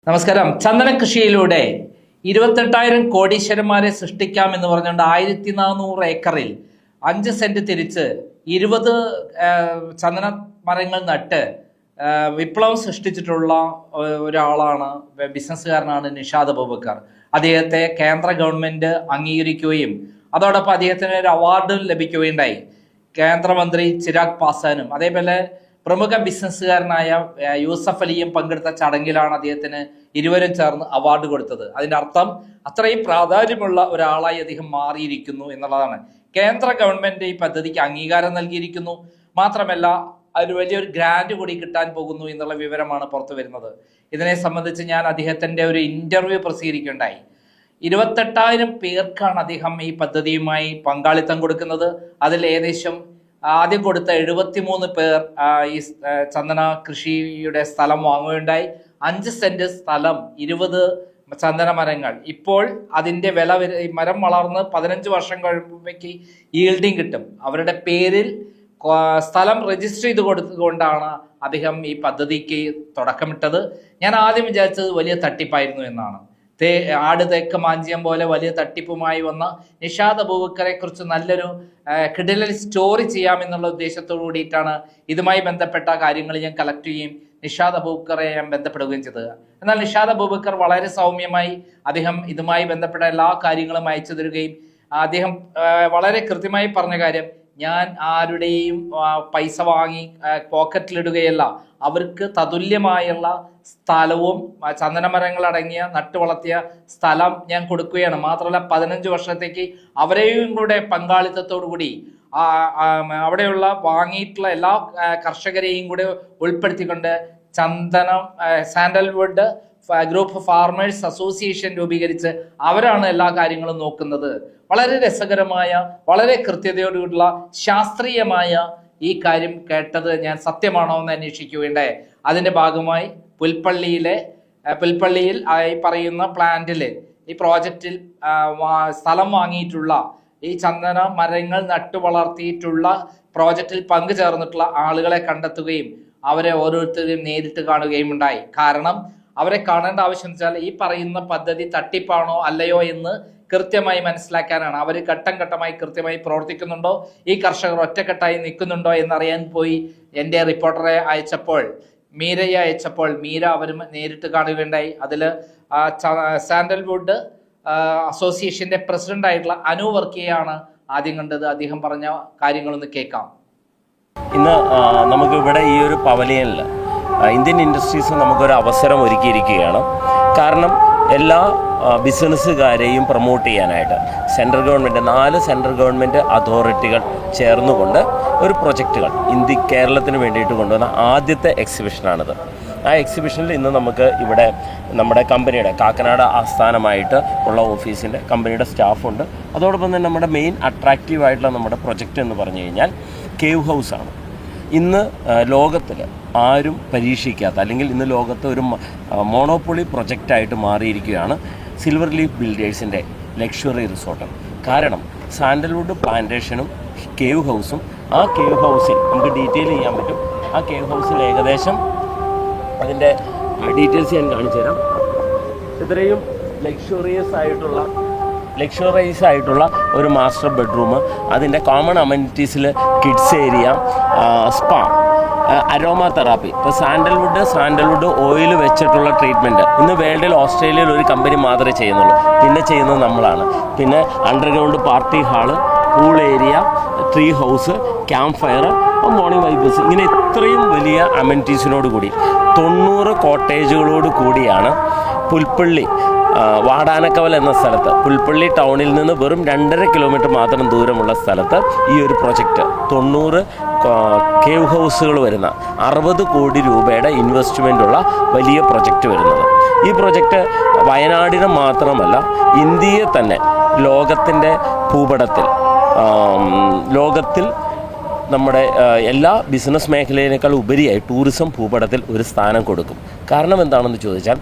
നമസ്കാരം. ചന്ദന കൃഷിയിലൂടെ 28,000 കോടീശ്വരന്മാരെ സൃഷ്ടിക്കാമെന്ന് പറഞ്ഞുകൊണ്ട് 1400 ഏക്കറിൽ 5 സെന്റ് തിരിച്ച് 20 ചന്ദന മരങ്ങൾ നട്ട് വിപ്ലവം സൃഷ്ടിച്ചിട്ടുള്ള ഒരാളാണ്, ബിസിനസ്സുകാരനാണ് നിഷാദ് അബൂബക്കർ. അദ്ദേഹത്തെ കേന്ദ്ര ഗവൺമെന്റ് അംഗീകരിക്കുകയും അതോടൊപ്പം അദ്ദേഹത്തിന് ഒരു അവാർഡ് ലഭിക്കുകയുണ്ടായി. കേന്ദ്രമന്ത്രി ചിരാഗ് പാസ്വാനും അതേപോലെ പ്രമുഖ ബിസിനസ്സുകാരനായ യൂസഫ് അലിയും പങ്കെടുത്ത ചടങ്ങിലാണ് അദ്ദേഹത്തിന് ഇരുവരും ചേർന്ന് അവാർഡ് കൊടുത്തത്. അതിൻ്റെ അർത്ഥം അത്രയും പ്രാധാന്യമുള്ള ഒരാളായി അദ്ദേഹം മാറിയിരിക്കുന്നു എന്നുള്ളതാണ്. കേന്ദ്ര ഗവൺമെന്റ് ഈ പദ്ധതിക്ക് അംഗീകാരം നൽകിയിരിക്കുന്നു. മാത്രമല്ല ഒരു വലിയൊരു ഗ്രാന്റ് കൂടി കിട്ടാൻ പോകുന്നു എന്നുള്ള വിവരമാണ് പുറത്തു വരുന്നത്. ഇതിനെ സംബന്ധിച്ച് ഞാൻ അദ്ദേഹത്തിൻ്റെ ഒരു ഇന്റർവ്യൂ പ്രസിദ്ധീകരിക്കുകയുണ്ടായി. 28,000 പേർക്കാണ് അദ്ദേഹം ഈ പദ്ധതിയുമായി പങ്കാളിത്തം കൊടുക്കുന്നത്. അതിൽ ഏകദേശം ആദ്യം കൊടുത്ത 73 പേർ ഈ ചന്ദന കൃഷിയുടെ സ്ഥലം വാങ്ങുകയുണ്ടായി. 5 സെന്റ് സ്ഥലം, 20 ചന്ദന മരങ്ങൾ. ഇപ്പോൾ അതിൻ്റെ വില മരം വളർന്ന് 15 വർഷം കഴിയുമ്പോഴേക്ക് ഈൽഡിങ് കിട്ടും. അവരുടെ പേരിൽ സ്ഥലം രജിസ്റ്റർ ചെയ്ത് കൊടുത്തുകൊണ്ടാണ് അദ്ദേഹം ഈ പദ്ധതിക്ക് തുടക്കമിട്ടത്. ഞാൻ ആദ്യം വിചാരിച്ചത് വലിയ തട്ടിപ്പായിരുന്നു എന്നാണ്. ആട് തേക്ക് മാഞ്ചിയം പോലെ വലിയ തട്ടിപ്പുമായി വന്ന നിഷാദ് അബൂബക്കറെ കുറിച്ച് നല്ലൊരു കിടിലൻ സ്റ്റോറി ചെയ്യാമെന്നുള്ള ഉദ്ദേശത്തോടു കൂടിയിട്ടാണ് ഇതുമായി ബന്ധപ്പെട്ട കാര്യങ്ങൾ ഞാൻ കളക്ട് ചെയ്യുകയും നിഷാദ് അബൂബക്കറെ ഞാൻ ബന്ധപ്പെടുകയും ചെയ്തത്. എന്നാൽ നിഷാദ് അബൂബക്കർ വളരെ സൗമ്യമായി അദ്ദേഹം ഇതുമായി ബന്ധപ്പെട്ട എല്ലാ കാര്യങ്ങളും അയച്ചു തരികയും അദ്ദേഹം വളരെ കൃത്യമായി പറഞ്ഞ കാര്യം, ഞാൻ ആരുടെയും പൈസ വാങ്ങി പോക്കറ്റിലിടുകയല്ല, അവർക്ക് തതുല്യമായുള്ള സ്ഥലവും ചന്ദനമരങ്ങൾ അടങ്ങിയ നട്ടു വളർത്തിയ സ്ഥലം ഞാൻ കൊടുക്കുകയാണ്. മാത്രമല്ല 15 വർഷത്തേക്ക് അവരെയും കൂടെ പങ്കാളിത്തത്തോടു കൂടി അവിടെയുള്ള വാങ്ങിയിട്ടുള്ള എല്ലാ കർഷകരെയും കൂടെ ഉൾപ്പെടുത്തിക്കൊണ്ട് സാൻഡൽവുഡ് ഗ്രൂപ്പ് ഫാർമേഴ്സ് അസോസിയേഷൻ രൂപീകരിച്ച് അവരാണ് എല്ലാ കാര്യങ്ങളും നോക്കുന്നത്. വളരെ രസകരമായ, വളരെ കൃത്യതയോടുകൂടിയുള്ള ശാസ്ത്രീയമായ ഈ കാര്യം കേട്ടത് ഞാൻ സത്യമാണോ എന്ന് അന്വേഷിക്കുകയുണ്ടായി. അതിൻ്റെ ഭാഗമായി പുൽപ്പള്ളിയിൽ ഈ പറയുന്ന പ്ലാന്റിൽ, ഈ പ്രോജക്റ്റിൽ സ്ഥലം വാങ്ങിയിട്ടുള്ള, ഈ ചന്ദന മരങ്ങൾ നട്ടു വളർത്തിയിട്ടുള്ള പ്രോജക്റ്റിൽ പങ്കുചേർന്നിട്ടുള്ള ആളുകളെ കണ്ടെത്തുകയും അവരെ ഓരോരുത്തരെയും നേരിട്ട് കാണുകയും ഉണ്ടായി. കാരണം അവരെ കാണേണ്ട ആവശ്യം വെച്ചാൽ ഈ പറയുന്ന പദ്ധതി തട്ടിപ്പാണോ അല്ലയോ എന്ന് കൃത്യമായി മനസ്സിലാക്കാനാണ്. അവർ ഘട്ടം ഘട്ടമായി കൃത്യമായി പ്രവർത്തിക്കുന്നുണ്ടോ, ഈ കർഷകർ ഒറ്റക്കെട്ടായി നിൽക്കുന്നുണ്ടോ എന്നറിയാൻ പോയി എൻ്റെ റിപ്പോർട്ടറെ മീരയെ അയച്ചപ്പോൾ മീര അവർ നേരിട്ട് കാണുകയുണ്ടായി. അതിൽ സാൻഡൽവുഡ് അസോസിയേഷന്റെ പ്രസിഡന്റ് ആയിട്ടുള്ള അനു വർക്കിയെയാണ് ആദ്യം കണ്ടത്. അദ്ദേഹം പറഞ്ഞ കാര്യങ്ങളൊന്ന് കേൾക്കാം. ഇന്ന് നമുക്ക് ഇവിടെ ഈ ഒരു പവലിയനിൽ ഇന്ത്യൻ ഇൻഡസ്ട്രീസ് നമുക്കൊരു അവസരം ഒരുക്കിയിരിക്കുകയാണ്. കാരണം എല്ലാ ബിസിനസ്സുകാരെയും പ്രൊമോട്ട് ചെയ്യാനായിട്ട് സെൻട്രൽ ഗവൺമെൻറ് 4 സെൻട്രൽ ഗവൺമെൻറ് അതോറിറ്റികൾ ചേർന്നുകൊണ്ട് ഒരു പ്രൊജക്റ്റുകൾ കേരളത്തിന് വേണ്ടിയിട്ട് കൊണ്ടുവന്ന ആദ്യത്തെ എക്സിബിഷനാണിത്. ആ എക്സിബിഷനിൽ ഇന്ന് നമുക്ക് ഇവിടെ നമ്മുടെ കമ്പനിയുടെ കാക്കനാട് ആസ്ഥാനമായിട്ട് ഉള്ള ഓഫീസിൻ്റെ കമ്പനിയുടെ സ്റ്റാഫുണ്ട്. അതോടൊപ്പം തന്നെ നമ്മുടെ മെയിൻ അട്രാക്റ്റീവായിട്ടുള്ള നമ്മുടെ പ്രൊജക്റ്റ് എന്ന് പറഞ്ഞു കഴിഞ്ഞാൽ കേവ് ഹൗസാണ്. ഇന്ന് ലോകത്തിൽ ആരും പരീക്ഷിക്കാത്ത, അല്ലെങ്കിൽ ഇന്ന് ലോകത്ത് ഒരു മോണോപ്പൊളി പ്രൊജക്റ്റായിട്ട് മാറിയിരിക്കുകയാണ് സിൽവർ ലീഫ് ബിൽഡേഴ്സിൻ്റെ ലക്ഷറി റിസോർട്ട്. കാരണം സാൻഡൽവുഡ് പ്ലാന്റേഷനും കേവ് ഹൗസും, ആ കേവ് ഹൗസിൽ നമുക്ക് ഡീറ്റെയിൽ ചെയ്യാൻ പറ്റും. ആ കേവ് ഹൗസിൽ ഏകദേശം അതിൻ്റെ ഡീറ്റെയിൽസ് ഞാൻ കാണിച്ചു തരാം. ഇത്രയും ലക്ഷറൈസ് ആയിട്ടുള്ള ഒരു മാസ്റ്റർ ബെഡ്റൂം, അതിൻ്റെ കോമൺ അമ്യൂണിറ്റീസിൽ kids area, spa, aromatherapy. ഇപ്പോൾ സാൻഡൽവുഡ് ഓയിൽ വെച്ചിട്ടുള്ള ട്രീറ്റ്മെൻറ്റ് ഇന്ന് വേൾഡിൽ ഓസ്ട്രേലിയയിൽ ഒരു കമ്പനി മാത്രമേ ചെയ്യുന്നുള്ളൂ. പിന്നെ ചെയ്യുന്നത് നമ്മളാണ്. പിന്നെ underground party hall, pool area, tree house, camp fire, morning vibes, ഇങ്ങനെ ഇത്രയും വലിയ അമ്യൂണിറ്റീസിനോട് കൂടി 90 കോട്ടേജുകളോട് കൂടിയാണ് പുൽപ്പള്ളി വാടാനക്കവൽ എന്ന സ്ഥലത്ത്, പുൽപ്പള്ളി ടൗണിൽ നിന്ന് വെറും 2.5 കിലോമീറ്റർ മാത്രം ദൂരമുള്ള സ്ഥലത്ത് ഈ ഒരു പ്രൊജക്റ്റ് 90 കേവ് ഹൗസുകൾ വരുന്ന 60 കോടി രൂപയുടെ ഇൻവെസ്റ്റ്മെൻറ്റുള്ള വലിയ പ്രൊജക്റ്റ് വരുന്നത്. ഈ പ്രൊജക്റ്റ് വയനാടിന് മാത്രമല്ല, ഇന്ത്യയെ തന്നെ ലോകത്തിൻ്റെ ഭൂപടത്തിൽ, ലോകത്തിൽ നമ്മുടെ എല്ലാ ബിസിനസ് മേഖലയിനേക്കാൾ ഉപരിയായി ടൂറിസം ഭൂപടത്തിൽ ഒരു സ്ഥാനം കൊടുക്കും. കാരണം എന്താണെന്ന് ചോദിച്ചാൽ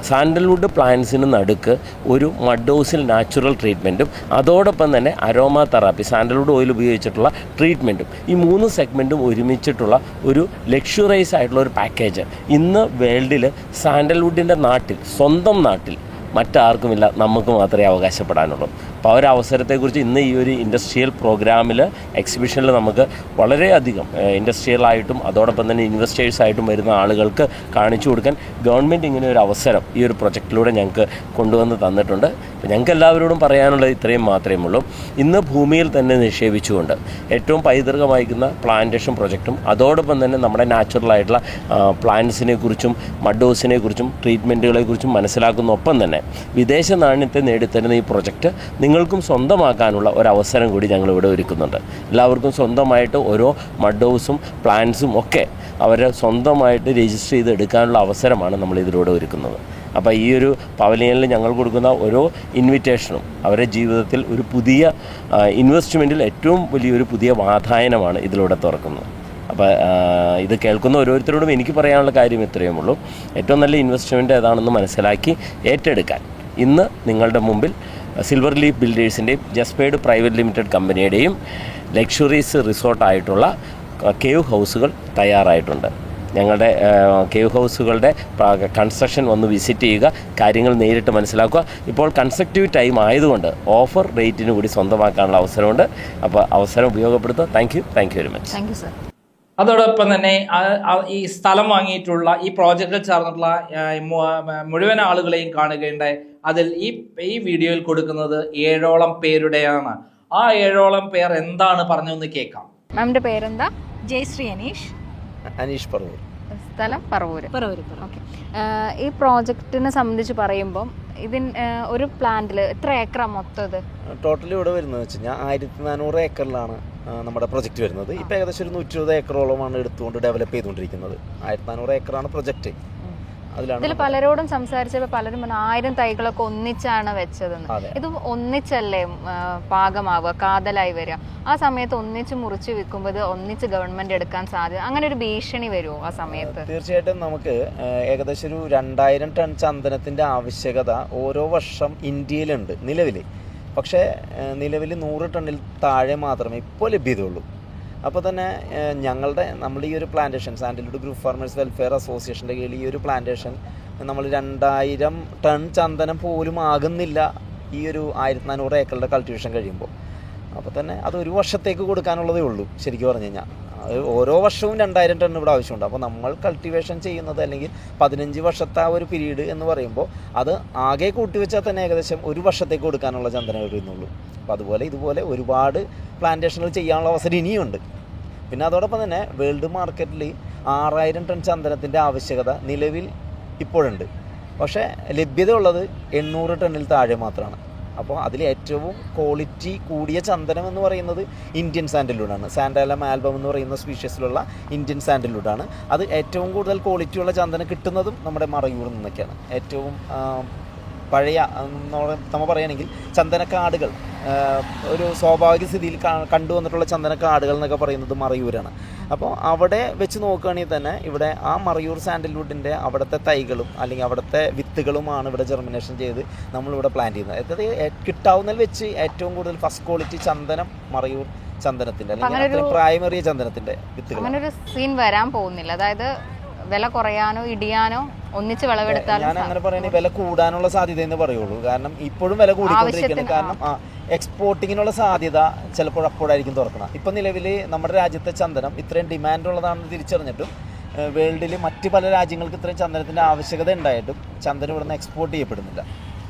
സാൻഡൽവുഡ് പ്ലാന്റ്സിന് നടുക്ക് ഒരു മഡോസിൽ നാച്ചുറൽ ട്രീറ്റ്മെൻറ്റും അതോടൊപ്പം തന്നെ അരോമ തെറാപ്പി സാൻഡൽവുഡ് ഓയിൽ ഉപയോഗിച്ചിട്ടുള്ള ട്രീറ്റ്മെൻറ്റും ഈ 3 സെഗ്മെൻറ്റും ഒരുമിച്ചിട്ടുള്ള ഒരു ലക്ഷറൈസ് ആയിട്ടുള്ള ഒരു പാക്കേജ് ഇന്ന് വേൾഡിൽ സാൻഡൽവുഡിൻ്റെ നാട്ടിൽ സ്വന്തം നാട്ടിൽ മറ്റാർക്കുമില്ല, നമുക്ക് മാത്രമേ അവകാശപ്പെടാനുള്ളൂ. അപ്പോൾ ആ ഒരു അവസരത്തെക്കുറിച്ച് ഇന്ന് ഈ ഒരു ഇൻഡസ്ട്രിയൽ പ്രോഗ്രാമിൽ എക്സിബിഷനിൽ നമുക്ക് വളരെയധികം ഇൻഡസ്ട്രിയലായിട്ടും അതോടൊപ്പം തന്നെ ഇൻവെസ്റ്റേഴ്സായിട്ടും വരുന്ന ആളുകൾക്ക് കാണിച്ചു കൊടുക്കാൻ ഗവൺമെൻറ് ഇങ്ങനെ ഒരു അവസരം ഈ ഒരു പ്രൊജക്റ്റിലൂടെ ഞങ്ങൾക്ക് കൊണ്ടുവന്ന് തന്നിട്ടുണ്ട്. അപ്പോൾ ഞങ്ങൾക്ക് എല്ലാവരോടും പറയാനുള്ളത് ഇത്രയും മാത്രമേ ഉള്ളൂ. ഇന്ന് ഭൂമിയിൽ തന്നെ നിക്ഷേപിച്ചുകൊണ്ട് ഏറ്റവും പൈതൃകമായിരിക്കുന്ന പ്ലാന്റേഷൻ പ്രൊജക്റ്റും അതോടൊപ്പം തന്നെ നമ്മുടെ നാച്ചുറലായിട്ടുള്ള പ്ലാന്റ്സിനെ കുറിച്ചും മഡോസിനെ കുറിച്ചും ട്രീറ്റ്മെൻറ്റുകളെക്കുറിച്ചും മനസ്സിലാക്കുന്ന ഒപ്പം തന്നെ വിദേശ നാണ്യത്തെ നേടിത്തരുന്ന ഈ പ്രൊജക്റ്റ് നിങ്ങൾക്കും സ്വന്തമാക്കാനുള്ള ഒരവസരം കൂടി ഞങ്ങളിവിടെ ഒരുക്കുന്നുണ്ട്. എല്ലാവർക്കും സ്വന്തമായിട്ട് ഓരോ മഡോസും പ്ലാന്റ്സും ഒക്കെ അവരെ സ്വന്തമായിട്ട് രജിസ്റ്റർ ചെയ്ത് എടുക്കാനുള്ള അവസരമാണ് നമ്മൾ ഇതിലൂടെ ഒരുക്കുന്നത്. അപ്പോൾ ഈ ഒരു പവലിയനിൽ ഞങ്ങൾ കൊടുക്കുന്ന ഓരോ ഇൻവിറ്റേഷനും അവരുടെ ജീവിതത്തിൽ ഒരു പുതിയ ഇൻവെസ്റ്റ്മെൻറ്റിൽ ഏറ്റവും വലിയൊരു പുതിയ വാതായനമാണ് ഇതിലൂടെ തുറക്കുന്നത്. അപ്പോൾ ഇത് കേൾക്കുന്ന ഓരോരുത്തരോടും എനിക്ക് പറയാനുള്ള കാര്യം ഇത്രയേ ഉള്ളൂ. ഏറ്റവും നല്ല ഇൻവെസ്റ്റ്മെൻറ്റ് ഏതാണെന്ന് മനസ്സിലാക്കി ഏറ്റെടുക്കാൻ ഇന്ന് നിങ്ങളുടെ മുമ്പിൽ സിൽവർ ലീഫ് ബിൽഡേഴ്സിൻ്റെയും ജസ്പേഡ് പ്രൈവറ്റ് ലിമിറ്റഡ് കമ്പനിയുടെയും ലക്ഷറീസ് റിസോർട്ടായിട്ടുള്ള കേവ് ഹൗസുകൾ തയ്യാറായിട്ടുണ്ട്. ഞങ്ങളുടെ കേവ് ഹൗസുകളുടെ കൺസ്ട്രക്ഷൻ വന്ന് വിസിറ്റ് ചെയ്യുക, കാര്യങ്ങൾ നേരിട്ട് മനസ്സിലാക്കുക. ഇപ്പോൾ കൺസ്ട്രക്റ്റീവ് ടൈം ആയതുകൊണ്ട് ഓഫർ റേറ്റിന് കൂടി സ്വന്തമാക്കാനുള്ള അവസരമുണ്ട്. അപ്പോൾ അവസരം ഉപയോഗപ്പെടുത്തുക. Thank you very much. Thank you sir. അതോടൊപ്പം തന്നെ ഈ സ്ഥലം വാങ്ങിയിട്ടുള്ള ഈ പ്രോജക്റ്റിൽ ചേർന്നിട്ടുള്ള മുഴുവൻ ആളുകളെയും കാണുകയുണ്ടായി. അതിൽ ഈ വീഡിയോയിൽ കൊടുക്കുന്നത് 7ഓളം പേരുടെയാണ്. ആ 7ഓളം പേർ എന്താണ് പറഞ്ഞൊന്ന് കേൾക്കാം. മാമിന്റെ പേരെന്താ? ജയശ്രീ അനീഷ് പറവൂർ. സ്ഥലം പറവൂര്. ഓക്കെ. ഈ പ്രോജക്റ്റിനെ സംബന്ധിച്ച് പറയുമ്പം ഒരു പ്ലാന്റിൽ എത്ര ഏക്കറാ മൊത്തം? ഇത് ടോട്ടൽ ഇവിടെ വരുന്നത് വെച്ച് കഴിഞ്ഞാൽ 1400 ഏക്കറിലാണ് നമ്മുടെ പ്രൊജക്റ്റ് വരുന്നത്. ഇപ്പോൾ ഏകദേശം ഒരു 120 ഏക്കറോളമാണ് എടുത്തുകൊണ്ട് ഡെവലപ്പ് ചെയ്തുകൊണ്ടിരിക്കുന്നത്. 1400 ഏക്കറാണ് പ്രൊജക്റ്റ്. ഇതിൽ പലരോടും സംസാരിച്ചപ്പോൾ പലരും 1000 തൈകളൊക്കെ ഒന്നിച്ചാണ് വെച്ചതെന്ന്. ഇത് ഒന്നിച്ചല്ലേ പാകമാവുക, കാതലായി വരിക? ആ സമയത്ത് ഒന്നിച്ച് മുറിച്ച് വിൽക്കുമ്പോൾ ഇത് ഒന്നിച്ച് ഗവൺമെന്റ് എടുക്കാൻ സാധ്യത, അങ്ങനെ ഒരു ഭീഷണി വരുമോ ആ സമയത്ത്? തീർച്ചയായിട്ടും നമുക്ക് ഏകദേശം ഒരു 2000 ടൺ ചന്ദനത്തിന്റെ ആവശ്യകത ഓരോ വർഷം ഇന്ത്യയിലുണ്ട് നിലവിൽ. പക്ഷേ നിലവിൽ 100 ടണ്ണിൽ താഴെ മാത്രമേ ഇപ്പോൾ ലഭ്യതയുള്ളൂ. അപ്പോൾ തന്നെ നമ്മൾ ഈ ഒരു plantation sandalwood group farmers welfare അസോസിയേഷൻ്റെ കീഴിൽ ഈ ഒരു പ്ലാന്റേഷൻ നമ്മൾ 2000 ടൺ ചന്ദനം പോലും ആകുന്നില്ല ഈ ഒരു 1400 ഏക്കറുടെ കൾട്ടിവേഷൻ കഴിയുമ്പോൾ. അപ്പോൾ തന്നെ അത് ഒരു വർഷത്തേക്ക് കൊടുക്കാനുള്ളതേ ഉള്ളൂ ശരിക്കും പറഞ്ഞു കഴിഞ്ഞാൽ. ഓരോ വർഷവും 2000 ടൺ ഇവിടെ ആവശ്യമുണ്ട്. അപ്പോൾ നമ്മൾ കൾട്ടിവേഷൻ ചെയ്യുന്നത് അല്ലെങ്കിൽ 15 വർഷത്തെ ആ ഒരു പീരീഡ് എന്ന് പറയുമ്പോൾ അത് ആകെ കൂട്ടിവെച്ചാൽ തന്നെ ഏകദേശം ഒരു വർഷത്തേക്ക് കൊടുക്കാനുള്ള ചന്ദനം വരുന്നുള്ളൂ. അപ്പോൾ ഇതുപോലെ ഒരുപാട് പ്ലാന്റേഷനുകൾ ചെയ്യാനുള്ള അവസരം ഇനിയുണ്ട്. പിന്നെ അതോടൊപ്പം തന്നെ വേൾഡ് മാർക്കറ്റിൽ 6000 ടൺ ചന്ദനത്തിൻ്റെ ആവശ്യകത നിലവിൽ ഇപ്പോഴുണ്ട്. പക്ഷേ ലഭ്യത ഉള്ളത് 800 ടണ്ണിൽ താഴെ മാത്രമാണ്. അപ്പോൾ അതിൽ ഏറ്റവും ക്വാളിറ്റി കൂടിയ ചന്ദനം എന്ന് പറയുന്നത് ഇന്ത്യൻ സാൻഡൽവുഡാണ്. സാൻഡാലം ആൽബം എന്ന് പറയുന്ന സ്പീഷ്യസിലുള്ള ഇന്ത്യൻ സാൻഡൽവുഡാണ്. അത് ഏറ്റവും കൂടുതൽ ക്വാളിറ്റിയുള്ള ചന്ദനം കിട്ടുന്നതും നമ്മുടെ മറയൂരിൽ നിന്നൊക്കെയാണ്. ഏറ്റവും പഴയ നമ്മൾ പറയുകയാണെങ്കിൽ ചന്ദനക്കാടുകൾ ഒരു സ്വാഭാവിക സ്ഥിതിയിൽ കണ്ടുവന്നിട്ടുള്ള ചന്ദനക്കാടുകൾ എന്നൊക്കെ പറയുന്നത് മറയൂരാണ്. അപ്പോൾ അവിടെ വെച്ച് നോക്കുകയാണെങ്കിൽ തന്നെ ഇവിടെ ആ മറയൂർ സാൻഡൽവുഡിൻ്റെ അവിടുത്തെ തൈകളും അല്ലെങ്കിൽ അവിടുത്തെ വിത്തുകളുമാണ് ഇവിടെ ജെർമിനേഷൻ ചെയ്ത് നമ്മളിവിടെ പ്ലാന്റ് ചെയ്യുന്നത്. അതായത് കിട്ടാവുന്നതിൽ വെച്ച് ഏറ്റവും കൂടുതൽ ഫസ്റ്റ് ക്വാളിറ്റി ചന്ദനം മറയൂർ ചന്ദനത്തിൻ്റെ അല്ലെങ്കിൽ പ്രായമേറിയ ചന്ദനത്തിൻ്റെ വിത്തുകൾ. അങ്ങനെ ഒരു സീൻ വരാൻ പോകുന്നില്ല. അതായത് വില കുറയാനോ ഇടിയാനോ ഒന്നിച്ച് വിളവെടുത്താൽ ഞാൻ അങ്ങനെ പറയുന്നത് വില കൂടാനുള്ള സാധ്യത എന്ന് പറയുള്ളൂ. കാരണം ഇപ്പോഴും വില കൂടിക്കൊണ്ടിരിക്കുന്നത്. കാരണം എക്സ്പോർട്ടിങ്ങിനുള്ള സാധ്യത ചിലപ്പോൾ അപ്പോഴായിരിക്കും തുറക്കണം. ഇപ്പം നിലവിൽ നമ്മുടെ രാജ്യത്തെ ചന്ദനം ഇത്രയും ഡിമാൻഡ് ഉള്ളതാണെന്ന് തിരിച്ചറിഞ്ഞിട്ടും വേൾഡിൽ മറ്റ് പല രാജ്യങ്ങൾക്ക് ഇത്രയും ചന്ദനത്തിൻ്റെ ആവശ്യകത ഉണ്ടായിട്ടും ചന്ദനം ഇവിടുന്ന് എക്സ്പോർട്ട് ചെയ്യപ്പെടുന്നില്ല.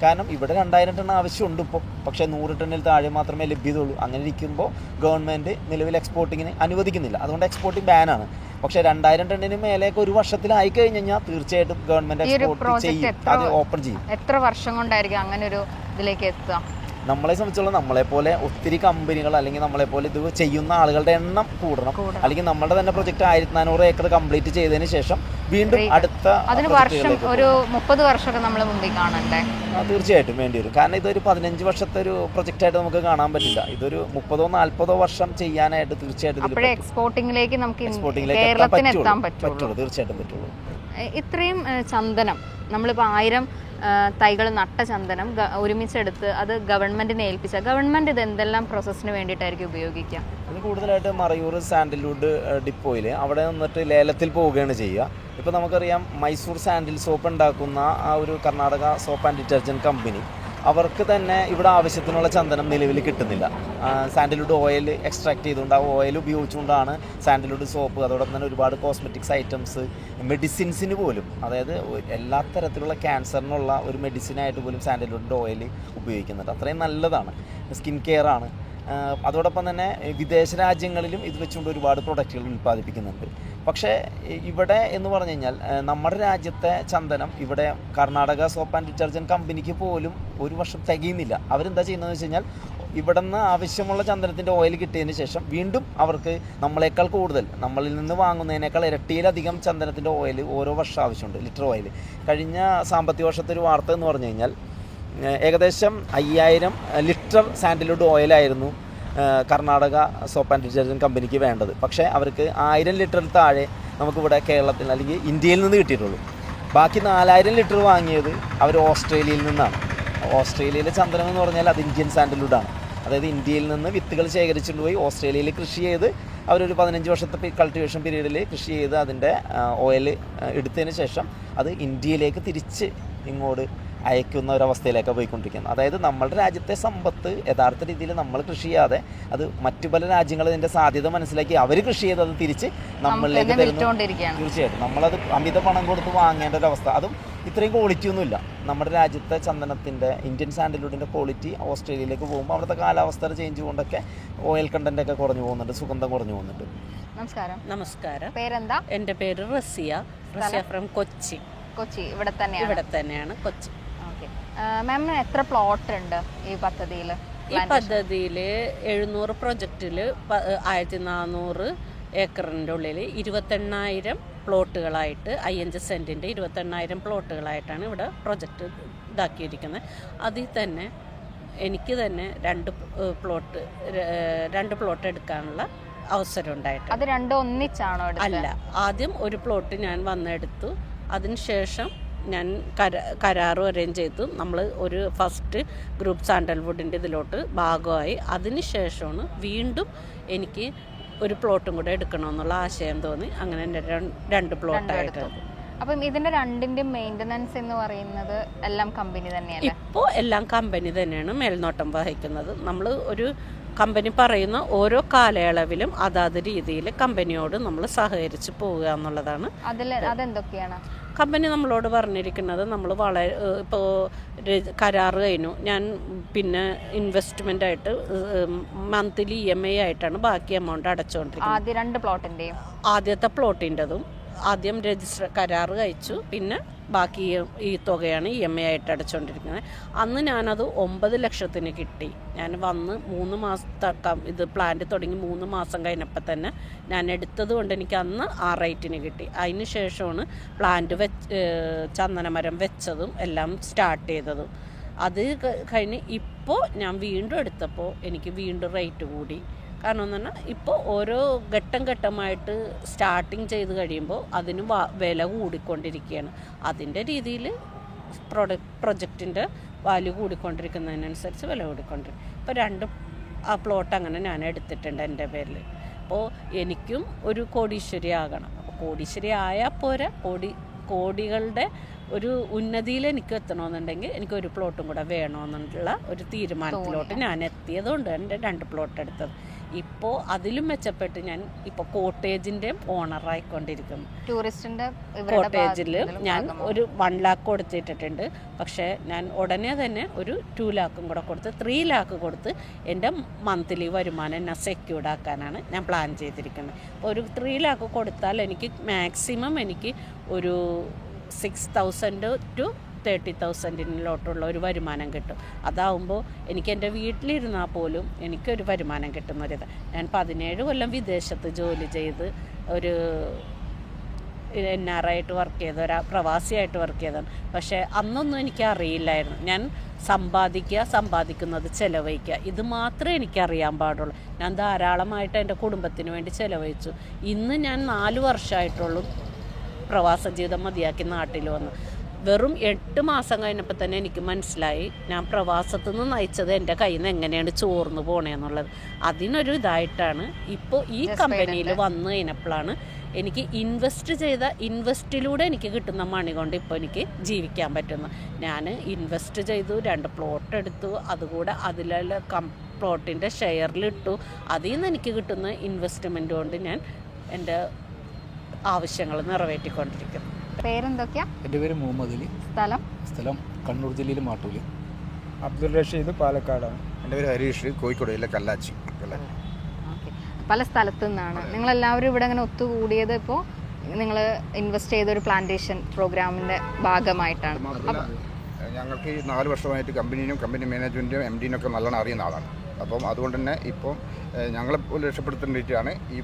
കാരണം ഇവിടെ 2000 ടൺ ആവശ്യമുണ്ട് ഇപ്പോൾ, പക്ഷേ 100 ടണ്ണിൽ താഴെ മാത്രമേ ലഭ്യതയുള്ളൂ. അങ്ങനെ ഇരിക്കുമ്പോൾ ഗവൺമെൻറ് നിലവിൽ എക്സ്പോർട്ടിങ്ങിന് അനുവദിക്കുന്നില്ല. അതുകൊണ്ട് എക്സ്പോർട്ടിങ് ബാനാണ്. പക്ഷേ 2000 ടണ്ണിന് മേലേക്ക് ഒരു വർഷത്തിലായി കഴിഞ്ഞ് കഴിഞ്ഞാൽ തീർച്ചയായിട്ടും ഗവൺമെൻറ് എക്സ്പോർട്ട് ചെയ്യും, അത് ഓപ്പൺ ചെയ്യും. എത്ര വർഷം കൊണ്ടായിരിക്കും അങ്ങനെ ഒരു ഇതിലേക്ക് എത്തുക? നമ്മളെ സംബന്ധിച്ചോളം നമ്മളെപ്പോലെ ഒത്തിരി കമ്പനികൾ അല്ലെങ്കിൽ നമ്മളെപ്പോലെ ഇത് ചെയ്യുന്ന ആളുകളുടെ എണ്ണം കൂടണം. അല്ലെങ്കിൽ നമ്മുടെ തന്നെ പ്രൊജക്ട് 1400 ഏക്കർ കംപ്ലീറ്റ് ചെയ്തതിന് ശേഷം വീണ്ടും അടുത്ത വർഷം ഒരു 30 വർഷമൊക്കെ നമ്മൾ മുമ്പിൽ കാണണ്ടേ? തീർച്ചയായിട്ടും വേണ്ടി വരും. കാരണം ഇതൊരു 15 വർഷത്തെ ഒരു പ്രൊജക്റ്റായിട്ട് നമുക്ക് കാണാൻ പറ്റില്ല. ഇതൊരു 30-40 വർഷം ചെയ്യാനായിട്ട് തീർച്ചയായിട്ടും എക്സ്പോർട്ടിംഗിലേക്ക് നമുക്ക് എത്താൻ പറ്റുള്ളൂ. തീർച്ചയായിട്ടും പറ്റുള്ളൂ. ഇത്രയും ചന്ദനം നമ്മളിപ്പോൾ 1000 തൈകൾ നട്ട ചന്ദനം ഒരുമിച്ചെടുത്ത് അത് ഗവൺമെന്റിനെ ഏൽപ്പിച്ച ഗവൺമെന്റ് ഇത് എന്തെല്ലാം പ്രോസസ്സിന് വേണ്ടിയിട്ടായിരിക്കും ഉപയോഗിക്കുക? ഇത് കൂടുതലായിട്ട് മറയൂർ സാൻഡൽവുഡ് ഡിപ്പോയിൽ അവിടെ നിന്നിട്ട് ലേലത്തിൽ പോവുകയാണ് ചെയ്യുക. ഇപ്പോൾ നമുക്കറിയാം മൈസൂർ സാൻഡിൽ സോപ്പ് ഉണ്ടാക്കുന്ന ആ ഒരു Karnataka soap and detergent company, അവർക്ക് തന്നെ ഇവിടെ ആവശ്യത്തിനുള്ള ചന്ദനം നിലവിൽ കിട്ടുന്നില്ല. സാൻഡൽവുഡ് ഓയിൽ എക്സ്ട്രാക്ട് ചെയ്തുകൊണ്ട് ആ ഓയിൽ ഉപയോഗിച്ചുകൊണ്ടാണ് സാൻഡൽവുഡ് സോപ്പ്, അതോടൊപ്പം തന്നെ ഒരുപാട് കോസ്മെറ്റിക്സ് ഐറ്റംസ്, മെഡിസിൻസിന് പോലും, അതായത് എല്ലാ തരത്തിലുള്ള ക്യാൻസറിനുള്ള ഒരു മെഡിസിനായിട്ട് പോലും സാൻഡൽവുഡിൻ്റെ ഓയിൽ ഉപയോഗിക്കുന്നുണ്ട്. അത്രയും നല്ലതാണ്, സ്കിൻ കെയർ ആണ്. അതോടൊപ്പം തന്നെ വിദേശ രാജ്യങ്ങളിലും ഇത് വെച്ചുകൊണ്ട് ഒരുപാട് പ്രൊഡക്റ്റുകൾ ഉൽപ്പാദിപ്പിക്കുന്നുണ്ട്. പക്ഷേ ഇവിടെ എന്ന് പറഞ്ഞു കഴിഞ്ഞാൽ നമ്മുടെ രാജ്യത്തെ ചന്ദനം ഇവിടെ കർണാടക സോപ്പ് ആൻഡ് ഡിറ്റർജൻറ്റ് കമ്പനിക്ക് പോലും ഒരു വർഷം തികയുന്നില്ല. അവരെന്താ ചെയ്യുന്നതെന്ന് വെച്ച് കഴിഞ്ഞാൽ ഇവിടെ നിന്ന് ആവശ്യമുള്ള ചന്ദനത്തിൻ്റെ ഓയിൽ കിട്ടിയതിന് ശേഷം വീണ്ടും അവർക്ക് നമ്മളെക്കാൾ കൂടുതൽ, നമ്മളിൽ നിന്ന് വാങ്ങുന്നതിനേക്കാൾ ഇരട്ടിയിലധികം ചന്ദനത്തിൻ്റെ ഓയിൽ ഓരോ വർഷം ആവശ്യമുണ്ട്, ലിറ്റർ ഓയിൽ. കഴിഞ്ഞ സാമ്പത്തിക വർഷത്തെ ഒരു വാർത്ത എന്ന് പറഞ്ഞു കഴിഞ്ഞാൽ ഏകദേശം 5000 ലിറ്റർ സാൻഡൽവുഡ് ഓയിലായിരുന്നു കർണാടക സോപ്പ് ആൻഡ് ഡിറ്റർജൻറ്റ് കമ്പനിക്ക് വേണ്ടത്. പക്ഷേ അവർക്ക് 1000 ലിറ്ററിൽ താഴെ നമുക്കിവിടെ കേരളത്തിൽ അല്ലെങ്കിൽ ഇന്ത്യയിൽ നിന്ന് കിട്ടിയിട്ടുള്ളൂ. ബാക്കി 4000 ലിറ്റർ വാങ്ങിയത് അവർ ഓസ്ട്രേലിയയിൽ നിന്നാണ്. ഓസ്ട്രേലിയയിലെ ചന്ദനം എന്ന് പറഞ്ഞാൽ അത് ഇന്ത്യൻ സാൻഡൽവുഡാണ്. അതായത് ഇന്ത്യയിൽ നിന്ന് വിത്തുകൾ ശേഖരിച്ചുകൊണ്ട് പോയി ഓസ്ട്രേലിയയിൽ കൃഷി ചെയ്ത് അവരൊരു 15 വർഷത്തെ കൾട്ടിവേഷൻ പീരീഡിൽ കൃഷി ചെയ്ത് അതിൻ്റെ ഓയിൽ എടുത്തതിന് ശേഷം അത് ഇന്ത്യയിലേക്ക് തിരിച്ച് ഇങ്ങോട്ട് അയക്കുന്ന ഒരവസ്ഥയിലേക്കാണ് പോയിക്കൊണ്ടിരിക്കുന്നത്. അതായത് നമ്മുടെ രാജ്യത്തെ സമ്പത്ത് യഥാർത്ഥ രീതിയിൽ നമ്മൾ കൃഷി ചെയ്യാതെ അത് മറ്റു പല രാജ്യങ്ങൾ ഇതിൻ്റെ സാധ്യത മനസ്സിലാക്കി അവർ കൃഷി ചെയ്ത് അത് തിരിച്ച് നമ്മളിലേക്ക് തരുന്നു. തീർച്ചയായിട്ടും നമ്മളത് അമിത പണം കൊടുത്ത് വാങ്ങേണ്ട ഒരവസ്ഥ. അതും ഇത്രയും ക്വാളിറ്റി ഒന്നുമില്ല. നമ്മുടെ രാജ്യത്തെ ചന്ദനത്തിൻ്റെ, ഇന്ത്യൻ സാൻഡൽവുഡിൻ്റെ ക്വാളിറ്റി ഓസ്ട്രേലിയയിലേക്ക് പോകുമ്പോൾ അവിടുത്തെ കാലാവസ്ഥയുടെ ചേഞ്ച് കൊണ്ടൊക്കെ ഓയിൽ കണ്ടൻ്റൊക്കെ കുറഞ്ഞു പോകുന്നുണ്ട്, സുഗന്ധം കുറഞ്ഞു പോകുന്നുണ്ട്. നമസ്കാരം. നമസ്കാരം. പേരെന്താ? എൻ്റെ പേര് റസിയ ഫ്രം കൊച്ചി. കൊച്ചി ഇവിടെ തന്നെയാണ് കൊച്ചി. മാമിന് എത്ര പ്ലോട്ട് ഉണ്ട് ഈ പദ്ധതിയിൽ? ഈ പദ്ധതിയിൽ 700 പ്രൊജക്റ്റിൽ 1400 ഏക്കറിൻ്റെ ഉള്ളിൽ 28,000 പ്ലോട്ടുകളായിട്ട് 5 സെൻറ്റിൻ്റെ 28,000 പ്ലോട്ടുകളായിട്ടാണ് ഇവിടെ പ്രൊജക്റ്റ് ഇതാക്കിയിരിക്കുന്നത്. അതിൽ തന്നെ എനിക്ക് തന്നെ 2 പ്ലോട്ട് എടുക്കാനുള്ള അവസരം ഉണ്ടായിട്ടുണ്ട്. അത് രണ്ടും ഒന്നിച്ചാണോ? അല്ല, ആദ്യം ഒരു പ്ലോട്ട് ഞാൻ വന്നെടുത്തു. അതിനുശേഷം ഞാൻ കരാറും അറേഞ്ച് ചെയ്തു. നമ്മൾ ഒരു ഫസ്റ്റ് ഗ്രൂപ്പ് സാൻഡൽവുഡിൻ്റെ ഇതിലോട്ട് ഭാഗമായി. അതിന് ശേഷമാണ് വീണ്ടും എനിക്ക് ഒരു പ്ലോട്ടും കൂടെ എടുക്കണമെന്നുള്ള ആശയം തോന്നി. അങ്ങനെ എൻ്റെ 2 പ്ലോട്ടായിട്ട്. അപ്പം ഇതിൻ്റെ രണ്ടിൻ്റെ മെയിൻ്റനൻസ് എന്ന് പറയുന്നത് എല്ലാം കമ്പനി തന്നെയാണ്? ഇപ്പോൾ എല്ലാം കമ്പനി തന്നെയാണ് മേൽനോട്ടം വഹിക്കുന്നത്. നമ്മൾ ഒരു കമ്പനി പറയുന്ന ഓരോ കാലയളവിലും അതാത് രീതിയിൽ കമ്പനിയോട് നമ്മൾ സഹകരിച്ച് പോവുക എന്നുള്ളതാണ്. അതെന്തൊക്കെയാണ് കമ്പനി നമ്മളോട് പറഞ്ഞിരിക്കുന്നത്? നമ്മൾ വളരെ ഇപ്പോൾ കരാറ് കഴിഞ്ഞു, ഞാൻ പിന്നെ ഇൻവെസ്റ്റ്മെൻ്റ് ആയിട്ട് മന്ത്ലി EMI ആയിട്ടാണ് ബാക്കി എമൗണ്ട് അടച്ചുകൊണ്ടിരിക്കുന്നത്. ആദ്യ 2 പ്ലോട്ടിൻ്റെയും ആദ്യത്തെ പ്ലോട്ടിൻ്റെതും ആദ്യം രജിസ്റ്റർ കരാറ് കഴിച്ചു, പിന്നെ ബാക്കി ഈ തുകയാണ് EMI ആയിട്ട് അടച്ചുകൊണ്ടിരിക്കുന്നത്. അന്ന് ഞാനത് 9 ലക്ഷത്തിന് കിട്ടി. ഞാൻ വന്ന് 3 മാസത്തെ ഇത് പ്ലാന്റ് തുടങ്ങി 3 മാസം കഴിഞ്ഞപ്പോൾ തന്നെ ഞാൻ എടുത്തത് കൊണ്ട് എനിക്ക് അന്ന് ആ റേറ്റിന് കിട്ടി. അതിന് ശേഷമാണ് പ്ലാന്റ് ചന്ദനമരം വെച്ചതും എല്ലാം സ്റ്റാർട്ട് ചെയ്തതും. അത് കഴിഞ്ഞ് ഇപ്പോൾ ഞാൻ വീണ്ടും എടുത്തപ്പോൾ എനിക്ക് വീണ്ടും റേറ്റ് കൂടി. കാരണം എന്ന് പറഞ്ഞാൽ ഇപ്പോൾ ഓരോ ഘട്ടമായിട്ട് സ്റ്റാർട്ടിങ് ചെയ്ത് കഴിയുമ്പോൾ അതിന് വില കൂടിക്കൊണ്ടിരിക്കുകയാണ്. അതിൻ്റെ രീതിയിൽ പ്രൊജക്റ്റിൻ്റെ വാല്യൂ കൂടിക്കൊണ്ടിരിക്കുന്നതിനനുസരിച്ച് വില കൂടിക്കൊണ്ടിരിക്കും. ഇപ്പോൾ 2 പ്ലോട്ട് അങ്ങനെ ഞാൻ എടുത്തിട്ടുണ്ട് എൻ്റെ പേരിൽ. അപ്പോൾ എനിക്കും ഒരു കോടീശ്വരി ആകണം. അപ്പോൾ കോടീശ്വരി ആയാൽ പോരാ, കോടികളുടെ ഒരു ഉന്നതിയിൽ എനിക്ക് എത്തണമെന്നുണ്ടെങ്കിൽ എനിക്കൊരു പ്ലോട്ടും കൂടെ വേണമെന്നുള്ള ഒരു തീരുമാനത്തിലോട്ട് ഞാൻ എത്തിയതുകൊണ്ട് എൻ്റെ 2 പ്ലോട്ട് എടുത്തത്. ഇപ്പോൾ അതിലും മെച്ചപ്പെട്ട് ഞാൻ ഇപ്പോൾ കോട്ടേജിൻ്റെ ഓണറായിക്കൊണ്ടിരിക്കുന്നു. ടൂറിസ്റ്റിൻ്റെ കോട്ടേജിൽ ഞാൻ ഒരു 1 lakh കൊടുത്തിട്ടിട്ടുണ്ട്. പക്ഷേ ഞാൻ ഉടനെ തന്നെ ഒരു 2 lakh കൂടെ കൊടുത്ത് 3 lakh കൊടുത്ത് എൻ്റെ മന്ത്ലി വരുമാനം എന്നെ സെക്യൂർഡ് ആക്കാനാണ് ഞാൻ പ്ലാൻ ചെയ്തിരിക്കുന്നത്. അപ്പോൾ ഒരു 3 lakh കൊടുത്താൽ എനിക്ക് മാക്സിമം എനിക്ക് ഒരു 6,000 to 30,000 ഒരു വരുമാനം കിട്ടും. അതാവുമ്പോൾ എനിക്ക് എൻ്റെ വീട്ടിലിരുന്നാൽ പോലും എനിക്കൊരു വരുമാനം കിട്ടുന്നൊരിത്. ഞാൻ 17 കൊല്ലം വിദേശത്ത് ജോലി ചെയ്ത് ഒരു NRI ആയിട്ട് വർക്ക് ചെയ്ത പ്രവാസിയായിട്ട് വർക്ക് ചെയ്തതാണ്. പക്ഷേ അന്നൊന്നും എനിക്ക് അറിയില്ലായിരുന്നു. ഞാൻ സമ്പാദിക്കുന്നത് ചിലവഴിക്കുക, ഇത് മാത്രമേ എനിക്കറിയാൻ പാടുള്ളൂ. ഞാൻ ധാരാളമായിട്ട് എൻ്റെ കുടുംബത്തിന് വേണ്ടി ചിലവഴിച്ചു. ഇന്ന് ഞാൻ 4 വർഷമായിട്ടുള്ളൂ പ്രവാസ ജീവിതം മതിയാക്കി നാട്ടിൽ വന്നു. വെറും 8 മാസം കഴിഞ്ഞപ്പോൾ തന്നെ എനിക്ക് മനസ്സിലായി ഞാൻ പ്രവാസത്തു നിന്ന് നയിച്ചത് എൻ്റെ കയ്യിൽ നിന്ന് എങ്ങനെയാണ് ചോർന്നു പോണേന്നുള്ളത്. അതിനൊരു ഇതായിട്ടാണ് ഇപ്പോൾ ഈ കമ്പനിയിൽ വന്നു കഴിഞ്ഞപ്പോഴാണ് എനിക്ക് ഇൻവെസ്റ്റിലൂടെ എനിക്ക് കിട്ടുന്ന മണി കൊണ്ട് ഇപ്പോൾ എനിക്ക് ജീവിക്കാൻ പറ്റുന്നു. ഞാൻ ഇൻവെസ്റ്റ് ചെയ്തു, 2 പ്ലോട്ട് എടുത്തു, അതുകൂടെ അതിലുള്ള പ്ലോട്ടിൻ്റെ ഷെയറിലിട്ടു. അതിൽ നിന്ന് എനിക്ക് കിട്ടുന്ന ഇൻവെസ്റ്റ്മെൻറ്റ് കൊണ്ട് ഞാൻ എൻ്റെ ആവശ്യങ്ങൾ നിറവേറ്റിക്കൊണ്ടിരിക്കുന്നു. പേരെന്തൊക്കെയാ? എൻ്റെ പേര് മുഹമ്മദ് അലി. സ്ഥലം കണ്ണൂർ ജില്ലയിൽ മാട്ടൂല്. അബ്ദുൾ റഷീദ് പാലക്കാടാണ്. എൻ്റെ പേര് ഹരീഷ്, കോഴിക്കോട് ജില്ല കല്ലാച്ചി. പല സ്ഥലത്തു നിന്നാണ് നിങ്ങളെല്ലാവരും ഇവിടെ ഇങ്ങനെ ഒത്തുകൂടിയത്. ഇപ്പോൾ നിങ്ങൾ ഇൻവെസ്റ്റ് ചെയ്ത ഒരു പ്ലാന്റേഷൻ പ്രോഗ്രാമിൻ്റെ ഭാഗമായിട്ടാണ്. ഞങ്ങൾക്ക് 4 വർഷമായിട്ട് കമ്പനിയും കമ്പനി മാനേജ്മെൻറ്റും MD ഒക്കെ നല്ലോണം അറിയുന്ന ആളാണ്. അപ്പം അതുകൊണ്ട് തന്നെ ഇപ്പം ഞങ്ങളെ പോലും രക്ഷപ്പെടുത്താൻ വേണ്ടിയിട്ടാണ് ഈ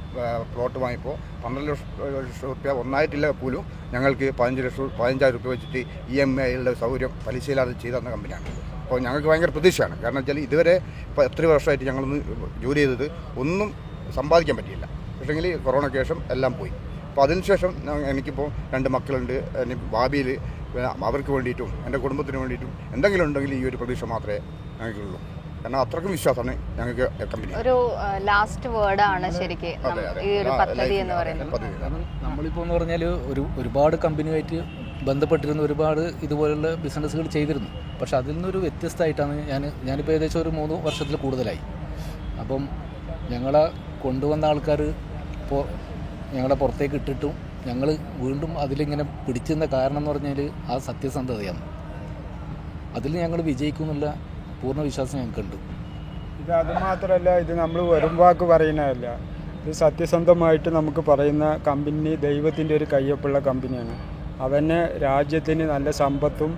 പ്ലോട്ട് വാങ്ങിയപ്പോൾ 12 ലക്ഷം റുപ്യ ഒന്നായിട്ടില്ല പോലും ഞങ്ങൾക്ക് 15,000 റുപ്യ വെച്ചിട്ട് EMI സൗകര്യം പലിശയില്ലാതെ ചെയ്തു തന്ന കമ്പനിയാണ്. അപ്പോൾ ഞങ്ങൾക്ക് ഭയങ്കര പ്രതീക്ഷയാണ്. കാരണം വെച്ചാൽ ഇതുവരെ ഇപ്പോൾ എത്ര വർഷമായിട്ട് ഞങ്ങളൊന്ന് ജോലി ചെയ്തത് ഒന്നും സമ്പാദിക്കാൻ പറ്റിയില്ല. പക്ഷേങ്കിൽ കൊറോണയ്ക്ക് ശേഷം എല്ലാം പോയി. അപ്പോൾ അതിനുശേഷം എനിക്കിപ്പോൾ 2 മക്കളുണ്ട്. ഭാവിയിൽ അവർക്ക് വേണ്ടിയിട്ടും എൻ്റെ കുടുംബത്തിന് വേണ്ടിയിട്ടും എന്തെങ്കിലും ഉണ്ടെങ്കിൽ ഈ ഒരു പ്രതീക്ഷ മാത്രമേ ഞങ്ങൾക്കുള്ളൂ. കാരണം അത്രക്കും വിശ്വാസമാണ് ഞങ്ങൾക്ക് കമ്പനി. ഒരു ലാസ്റ്റ് വേർഡാണ് ശരിക്കും ഈ ഒരു പദ്ധതി എന്ന് പറയുന്നത്. കാരണം നമ്മളിപ്പോൾ എന്ന് പറഞ്ഞാൽ ഒരുപാട് കമ്പനിയുമായിട്ട് ബന്ധപ്പെട്ടിരുന്ന ഒരുപാട് ഇതുപോലുള്ള ബിസിനസ്സുകൾ ചെയ്തിരുന്നു. പക്ഷെ അതിൽ നിന്നൊരു വ്യത്യസ്തമായിട്ടാണ് ഞാനിപ്പോൾ ഏകദേശം ഒരു 3 വർഷത്തിൽ കൂടുതലായി. അപ്പം ഞങ്ങളെ കൊണ്ടുവന്ന ആൾക്കാർ ഇപ്പോൾ ഞങ്ങളെ പുറത്തേക്ക് ഇട്ടിട്ടും ഞങ്ങൾ വീണ്ടും അതിലിങ്ങനെ പിടിച്ചിരുന്ന കാരണം എന്ന് പറഞ്ഞാൽ ആ സത്യസന്ധതയാണ്. അതിൽ ഞങ്ങൾ വിജയിക്കുമെന്നുള്ള പൂർണ്ണ വിശ്വാസം ഞങ്ങൾക്കുണ്ട്. ഇത് അതുമാത്രമല്ല, ഇത് നമ്മൾ വെറും വാക്ക് പറയുന്നതല്ല. ഇത് സത്യസന്ധമായിട്ട് നമുക്ക് പറയുന്ന കമ്പനി ദൈവത്തിൻ്റെ ഒരു കയ്യൊപ്പുള്ള കമ്പനിയാണ്. അവന് രാജ്യത്തിന് നല്ല സമ്പത്തും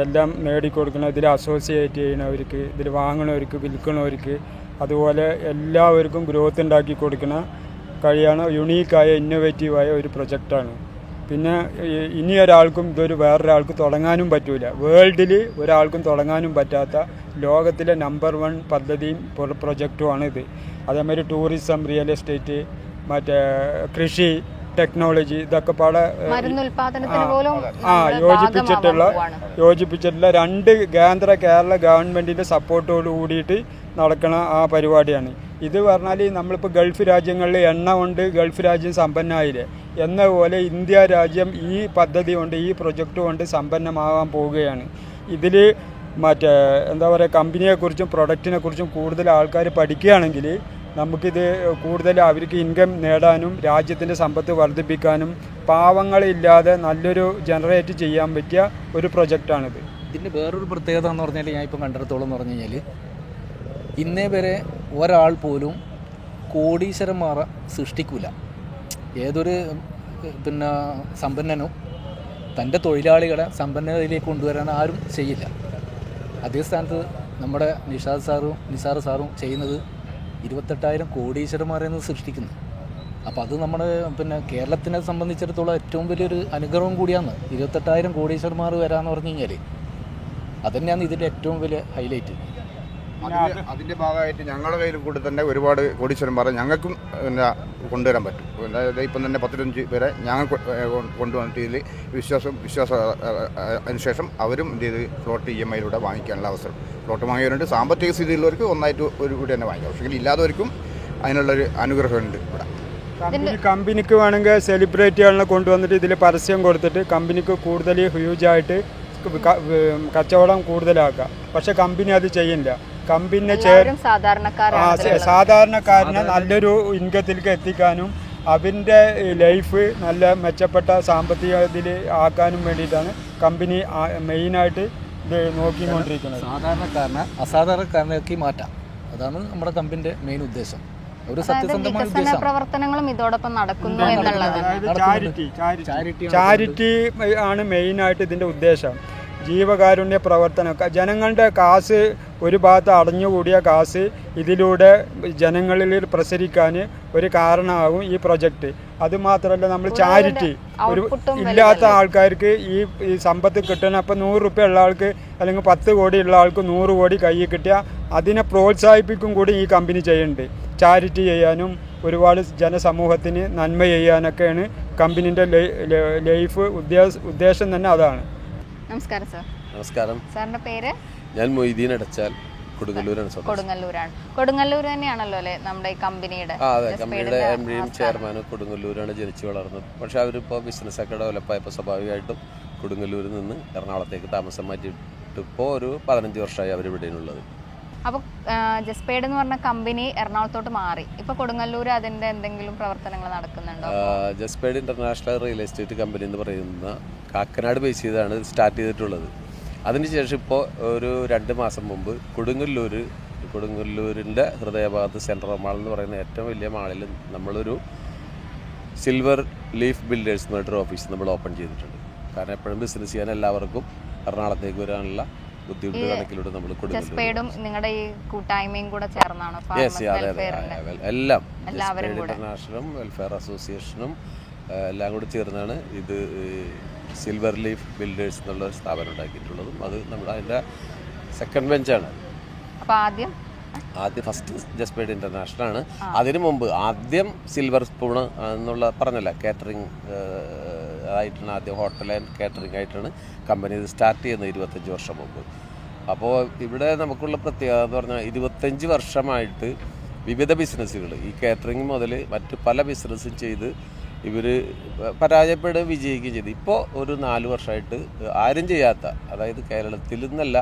എല്ലാം നേടിക്കൊടുക്കണം. ഇതിൽ അസോസിയേറ്റ് ചെയ്യണവർക്ക്, ഇതിൽ വാങ്ങണവർക്ക്, വിൽക്കണവർക്ക്, അതുപോലെ എല്ലാവർക്കും ഗ്രോത്ത് ഉണ്ടാക്കി കൊടുക്കുന്ന കഴിയാണ്. യുണീക്കായ ഇന്നോവേറ്റീവായ ഒരു പ്രൊജക്റ്റാണ്. പിന്നെ ഇനി ഒരാൾക്കും ഇതൊരു വേറൊരാൾക്ക് തുടങ്ങാനും പറ്റില്ല. വേൾഡിൽ ഒരാൾക്കും തുടങ്ങാനും പറ്റാത്ത ലോകത്തിലെ നമ്പർ 1 പദ്ധതിയും പ്രൊജക്റ്റുമാണ് ഇത്. അതേമാതിരി ടൂറിസം, റിയൽ എസ്റ്റേറ്റ്, മറ്റേ കൃഷി, ടെക്നോളജി, ഇതൊക്കെ പാടെ യോജിപ്പിച്ചിട്ടുള്ള 2 കേരള ഗവൺമെൻറ്റിൻ്റെ സപ്പോർട്ടോട് കൂടിയിട്ട് നടക്കുന്ന ആ പരിപാടിയാണ്. ഇത് പറഞ്ഞാൽ നമ്മളിപ്പോൾ ഗൾഫ് രാജ്യങ്ങളിൽ എണ്ണ കൊണ്ട് ഗൾഫ് രാജ്യം സമ്പന്നമായില്ലേ എന്ന പോലെ ഇന്ത്യ രാജ്യം ഈ പദ്ധതി കൊണ്ട്, ഈ പ്രൊജക്റ്റ് കൊണ്ട് സമ്പന്നമാകാൻ പോവുകയാണ്. ഇതിൽ മറ്റേ എന്താ പറയുക, കമ്പനിയെക്കുറിച്ചും പ്രൊഡക്റ്റിനെ കുറിച്ചും കൂടുതൽ ആൾക്കാർ പഠിക്കുകയാണെങ്കിൽ നമുക്കിത് കൂടുതൽ അവർക്ക് ഇൻകം നേടാനും രാജ്യത്തിൻ്റെ സമ്പത്ത് വർദ്ധിപ്പിക്കാനും പാവങ്ങളില്ലാതെ നല്ലൊരു ജനറേറ്റ് ചെയ്യാൻ പറ്റിയ ഒരു പ്രൊജക്റ്റാണിത്. ഇതിൻ്റെ വേറൊരു പ്രത്യേകത എന്ന് പറഞ്ഞാൽ ഞാൻ ഇപ്പം കണ്ടിടത്തോളം എന്ന് പറഞ്ഞു കഴിഞ്ഞാൽ ഇന്നേ വരെ ഒരാൾ പോലും കോടീശ്വരന്മാരെ സൃഷ്ടിക്കില്ല. ഏതൊരു സമ്പന്നനും തൻ്റെ തൊഴിലാളികളെ സമ്പന്നതയിലേക്ക് കൊണ്ടുവരാൻ ആരും ചെയ്യില്ല. അതേ സ്ഥാനത്ത് നമ്മുടെ നിസാർ സാറും ചെയ്യുന്നത് 28,000 കോടീശ്വരന്മാരെന്ന് സൃഷ്ടിക്കുന്നു. അപ്പോൾ അത് നമ്മുടെ കേരളത്തിനെ സംബന്ധിച്ചിടത്തോളം ഏറ്റവും വലിയൊരു അനുഗ്രഹം കൂടിയാണ്. 28,000 കോടീശ്വരന്മാർ വരാമെന്ന് പറഞ്ഞു കഴിഞ്ഞാൽ അതുതന്നെയാണ് ഇതിൻ്റെ ഏറ്റവും വലിയ ഹൈലൈറ്റ്. അതിൻ്റെ ഭാഗമായിട്ട് ഞങ്ങളുടെ കയ്യിൽ കൂടി തന്നെ ഒരുപാട് കോടീശ്വരന്മാരെ ഞങ്ങൾക്കും കൊണ്ടുവരാൻ പറ്റും. അതായത് ഇപ്പം തന്നെ 15 പേരെ ഞങ്ങൾ കൊണ്ടുവന്നിട്ട് ഇതിൽ വിശ്വാസം അതിനുശേഷം അവരും എന്ത് ചെയ്ത് പ്ലോട്ട് EMI വാങ്ങിക്കാനുള്ള അവസരം. പ്ലോട്ട് വാങ്ങിയവരുണ്ട്, സാമ്പത്തിക സ്ഥിതിയുള്ളവർക്ക് ഒന്നായിട്ട് ഒരു കൂടി തന്നെ വാങ്ങിക്കാം. പക്ഷേ ഇല്ലാത്തവർക്കും അതിനുള്ളൊരു അനുഗ്രഹമുണ്ട് ഇവിടെ. കമ്പനിക്ക് വേണമെങ്കിൽ സെലിബ്രിറ്റികളെ കൊണ്ടുവന്നിട്ട് ഇതിൽ പരസ്യം കൊടുത്തിട്ട് കമ്പനിക്ക് കൂടുതൽ ഹ്യൂജായിട്ട് കച്ചവടം കൂടുതലാക്കാം. പക്ഷെ കമ്പനി അത് ചെയ്യില്ല. കമ്പനി സാധാരണക്കാരനെ നല്ലൊരു ഇൻകത്തിലേക്ക് എത്തിക്കാനും അവൻ്റെ ലൈഫ് നല്ല മെച്ചപ്പെട്ട സാമ്പത്തികത്തിൽ ആക്കാനും വേണ്ടിയിട്ടാണ് കമ്പനി മെയിനായിട്ട് ഇത് നോക്കിക്കൊണ്ടിരിക്കുന്നത്. സാധാരണക്കാരനെ അസാധാരണക്കാരനാക്കി മാറ്റാം. അതാണ് നമ്മുടെ കമ്പനിയുടെ മെയിൻ ഉദ്ദേശം. ഒരു സത്യസന്ധമായ പ്രവർത്തനങ്ങളും ഇതോടൊപ്പം നടക്കുന്നു എന്നുള്ളതാണ്. ചാരിറ്റി ആണ് മെയിനായിട്ട് ഇതിൻ്റെ ഉദ്ദേശം. ജീവകാരുണ്യ പ്രവർത്തനം, ജനങ്ങളുടെ കാശ് ഒരു ഭാഗത്ത് അടഞ്ഞുകൂടിയ കാശ് ഇതിലൂടെ ജനങ്ങളിൽ പ്രസരിക്കാൻ ഒരു കാരണമാകും ഈ പ്രൊജക്റ്റ്. അതുമാത്രമല്ല നമ്മൾ ചാരിറ്റി ഒരു ഇല്ലാത്ത ആൾക്കാർക്ക് ഈ സമ്പത്ത് കിട്ടണം. അപ്പോൾ 100 റുപ്യ ഉള്ള ആൾക്ക് അല്ലെങ്കിൽ 10 കോടി ഉള്ള ആൾക്ക് 100 കോടി കയ്യിൽ കിട്ടിയാൽ അതിനെ പ്രോത്സാഹിപ്പിക്കും കൂടി ഈ കമ്പനി ചെയ്യുന്നുണ്ട്. ചാരിറ്റി ചെയ്യാനും ഒരുപാട് ജനസമൂഹത്തിന് നന്മ ചെയ്യാനൊക്കെയാണ് കമ്പനീൻ്റെ ലൈഫ് ഉദ്ദേശം തന്നെ അതാണ്. നമസ്കാരം സാർ. നമസ്കാരം. സാറിന്റെ പേര്? ഞാൻ മൊയ്തീൻ അടച്ചാൽ, കൊടുങ്ങല്ലൂരാണ്. കൊടുങ്ങല്ലൂർ തന്നെയാണല്ലോ അല്ലേ നമ്മുടെ ഈ കമ്പനിയുടെ? അതെ, കമ്പനിയുടെ എംഡിയും ചെയർമാനും കൊടുങ്ങല്ലൂരാണ് ജനിച്ചു വളർന്നത്. പക്ഷെ അവരിപ്പോൾ ബിസിനസ്സൊക്കെ ഡെവലപ്പായപ്പോൾ സ്വാഭാവികമായിട്ടും കൊടുങ്ങല്ലൂരിൽ നിന്ന് എറണാകുളത്തേക്ക് താമസം മാറ്റിയിട്ട് ഇപ്പോൾ ഒരു 15 വർഷമായി അവരിവിടെയുള്ളത്. അപ്പോൾ ജസ്പേഡ് എന്ന് പറഞ്ഞ കമ്പനി എറണാകുളത്തോട്ട് മാറി. ഇപ്പോൾ കൊടുങ്ങല്ലൂർ അതിൻ്റെ എന്തെങ്കിലും പ്രവർത്തനങ്ങൾ നടക്കുന്നുണ്ടോ? ജസ്പേഡ് ഇന്റർനാഷണൽ റിയൽ എസ്റ്റേറ്റ് കമ്പനി എന്ന് പറയുന്ന കാക്കനാട് ബേസ് ചെയ്താണ് സ്റ്റാർട്ട് ചെയ്തിട്ടുള്ളത്. അതിനുശേഷം ഇപ്പോൾ ഒരു 2 മാസം മുമ്പ് കൊടുങ്ങല്ലൂരിൻ്റെ ഹൃദയഭാഗത്ത് സെൻട്രൽ മാൾ എന്ന് പറയുന്ന ഏറ്റവും വലിയ മാളിൽ നമ്മളൊരു സിൽവർ ലീഫ് ബിൽഡേഴ്സ് എന്ന് പറഞ്ഞിട്ടൊരു ഓഫീസ് നമ്മൾ ഓപ്പൺ ചെയ്തിട്ടുണ്ട്. കാരണം എപ്പോഴും ബിസിനസ് ചെയ്യാൻ എല്ലാവർക്കും എറണാകുളത്തേക്ക് വരാനുള്ള ബുദ്ധിമുട്ട് കണക്കിലൂടെ നമ്മൾ ജസ്പേഡും നിങ്ങളുടെ ഈ കൂട്ടായ്മയും കൂടെ ചേർന്നാണ് എല്ലാം ഇന്റർനാഷണലും വെൽഫെയർ അസോസിയേഷനും എല്ലാം കൂടി ചേർന്നാണ് ഇത് സിൽവർ ലീഫ് ബിൽഡേഴ്സ് എന്നുള്ള ഒരു സ്ഥാപനം ഉണ്ടാക്കിയിട്ടുള്ളതും. അത് നമ്മുടെ അതിൻ്റെ സെക്കൻഡ് ബെഞ്ചാണ്. അപ്പോൾ ആദ്യം ഫസ്റ്റ് ജസ്പേഡ് ഇന്റർനാഷണൽ ആണ്. അതിനു മുമ്പ് ആദ്യം സിൽവർ സ്പൂൺ എന്നുള്ള പറഞ്ഞല്ല, കാറ്ററിംഗ് ആയിട്ടാണ് ആദ്യം, ഹോട്ടൽ ആൻഡ് കാറ്ററിംഗ് ആയിട്ടാണ് കമ്പനി ഇത് സ്റ്റാർട്ട് ചെയ്യുന്നത് 25 വർഷം മുമ്പ്. അപ്പോൾ ഇവിടെ നമുക്കുള്ള പ്രത്യേകത എന്ന് പറഞ്ഞാൽ 25 വർഷമായിട്ട് വിവിധ ബിസിനസ്സുകൾ, ഈ കാറ്ററിംഗ് മുതൽ മറ്റ് പല ബിസിനസ്സും ചെയ്ത് ഇവർ പരാജയപ്പെടുകയും വിജയിക്കുകയും ചെയ്തു. ഇപ്പോൾ ഒരു 4 വർഷമായിട്ട് ആരും ചെയ്യാത്ത, അതായത് കേരളത്തിൽ നിന്നല്ല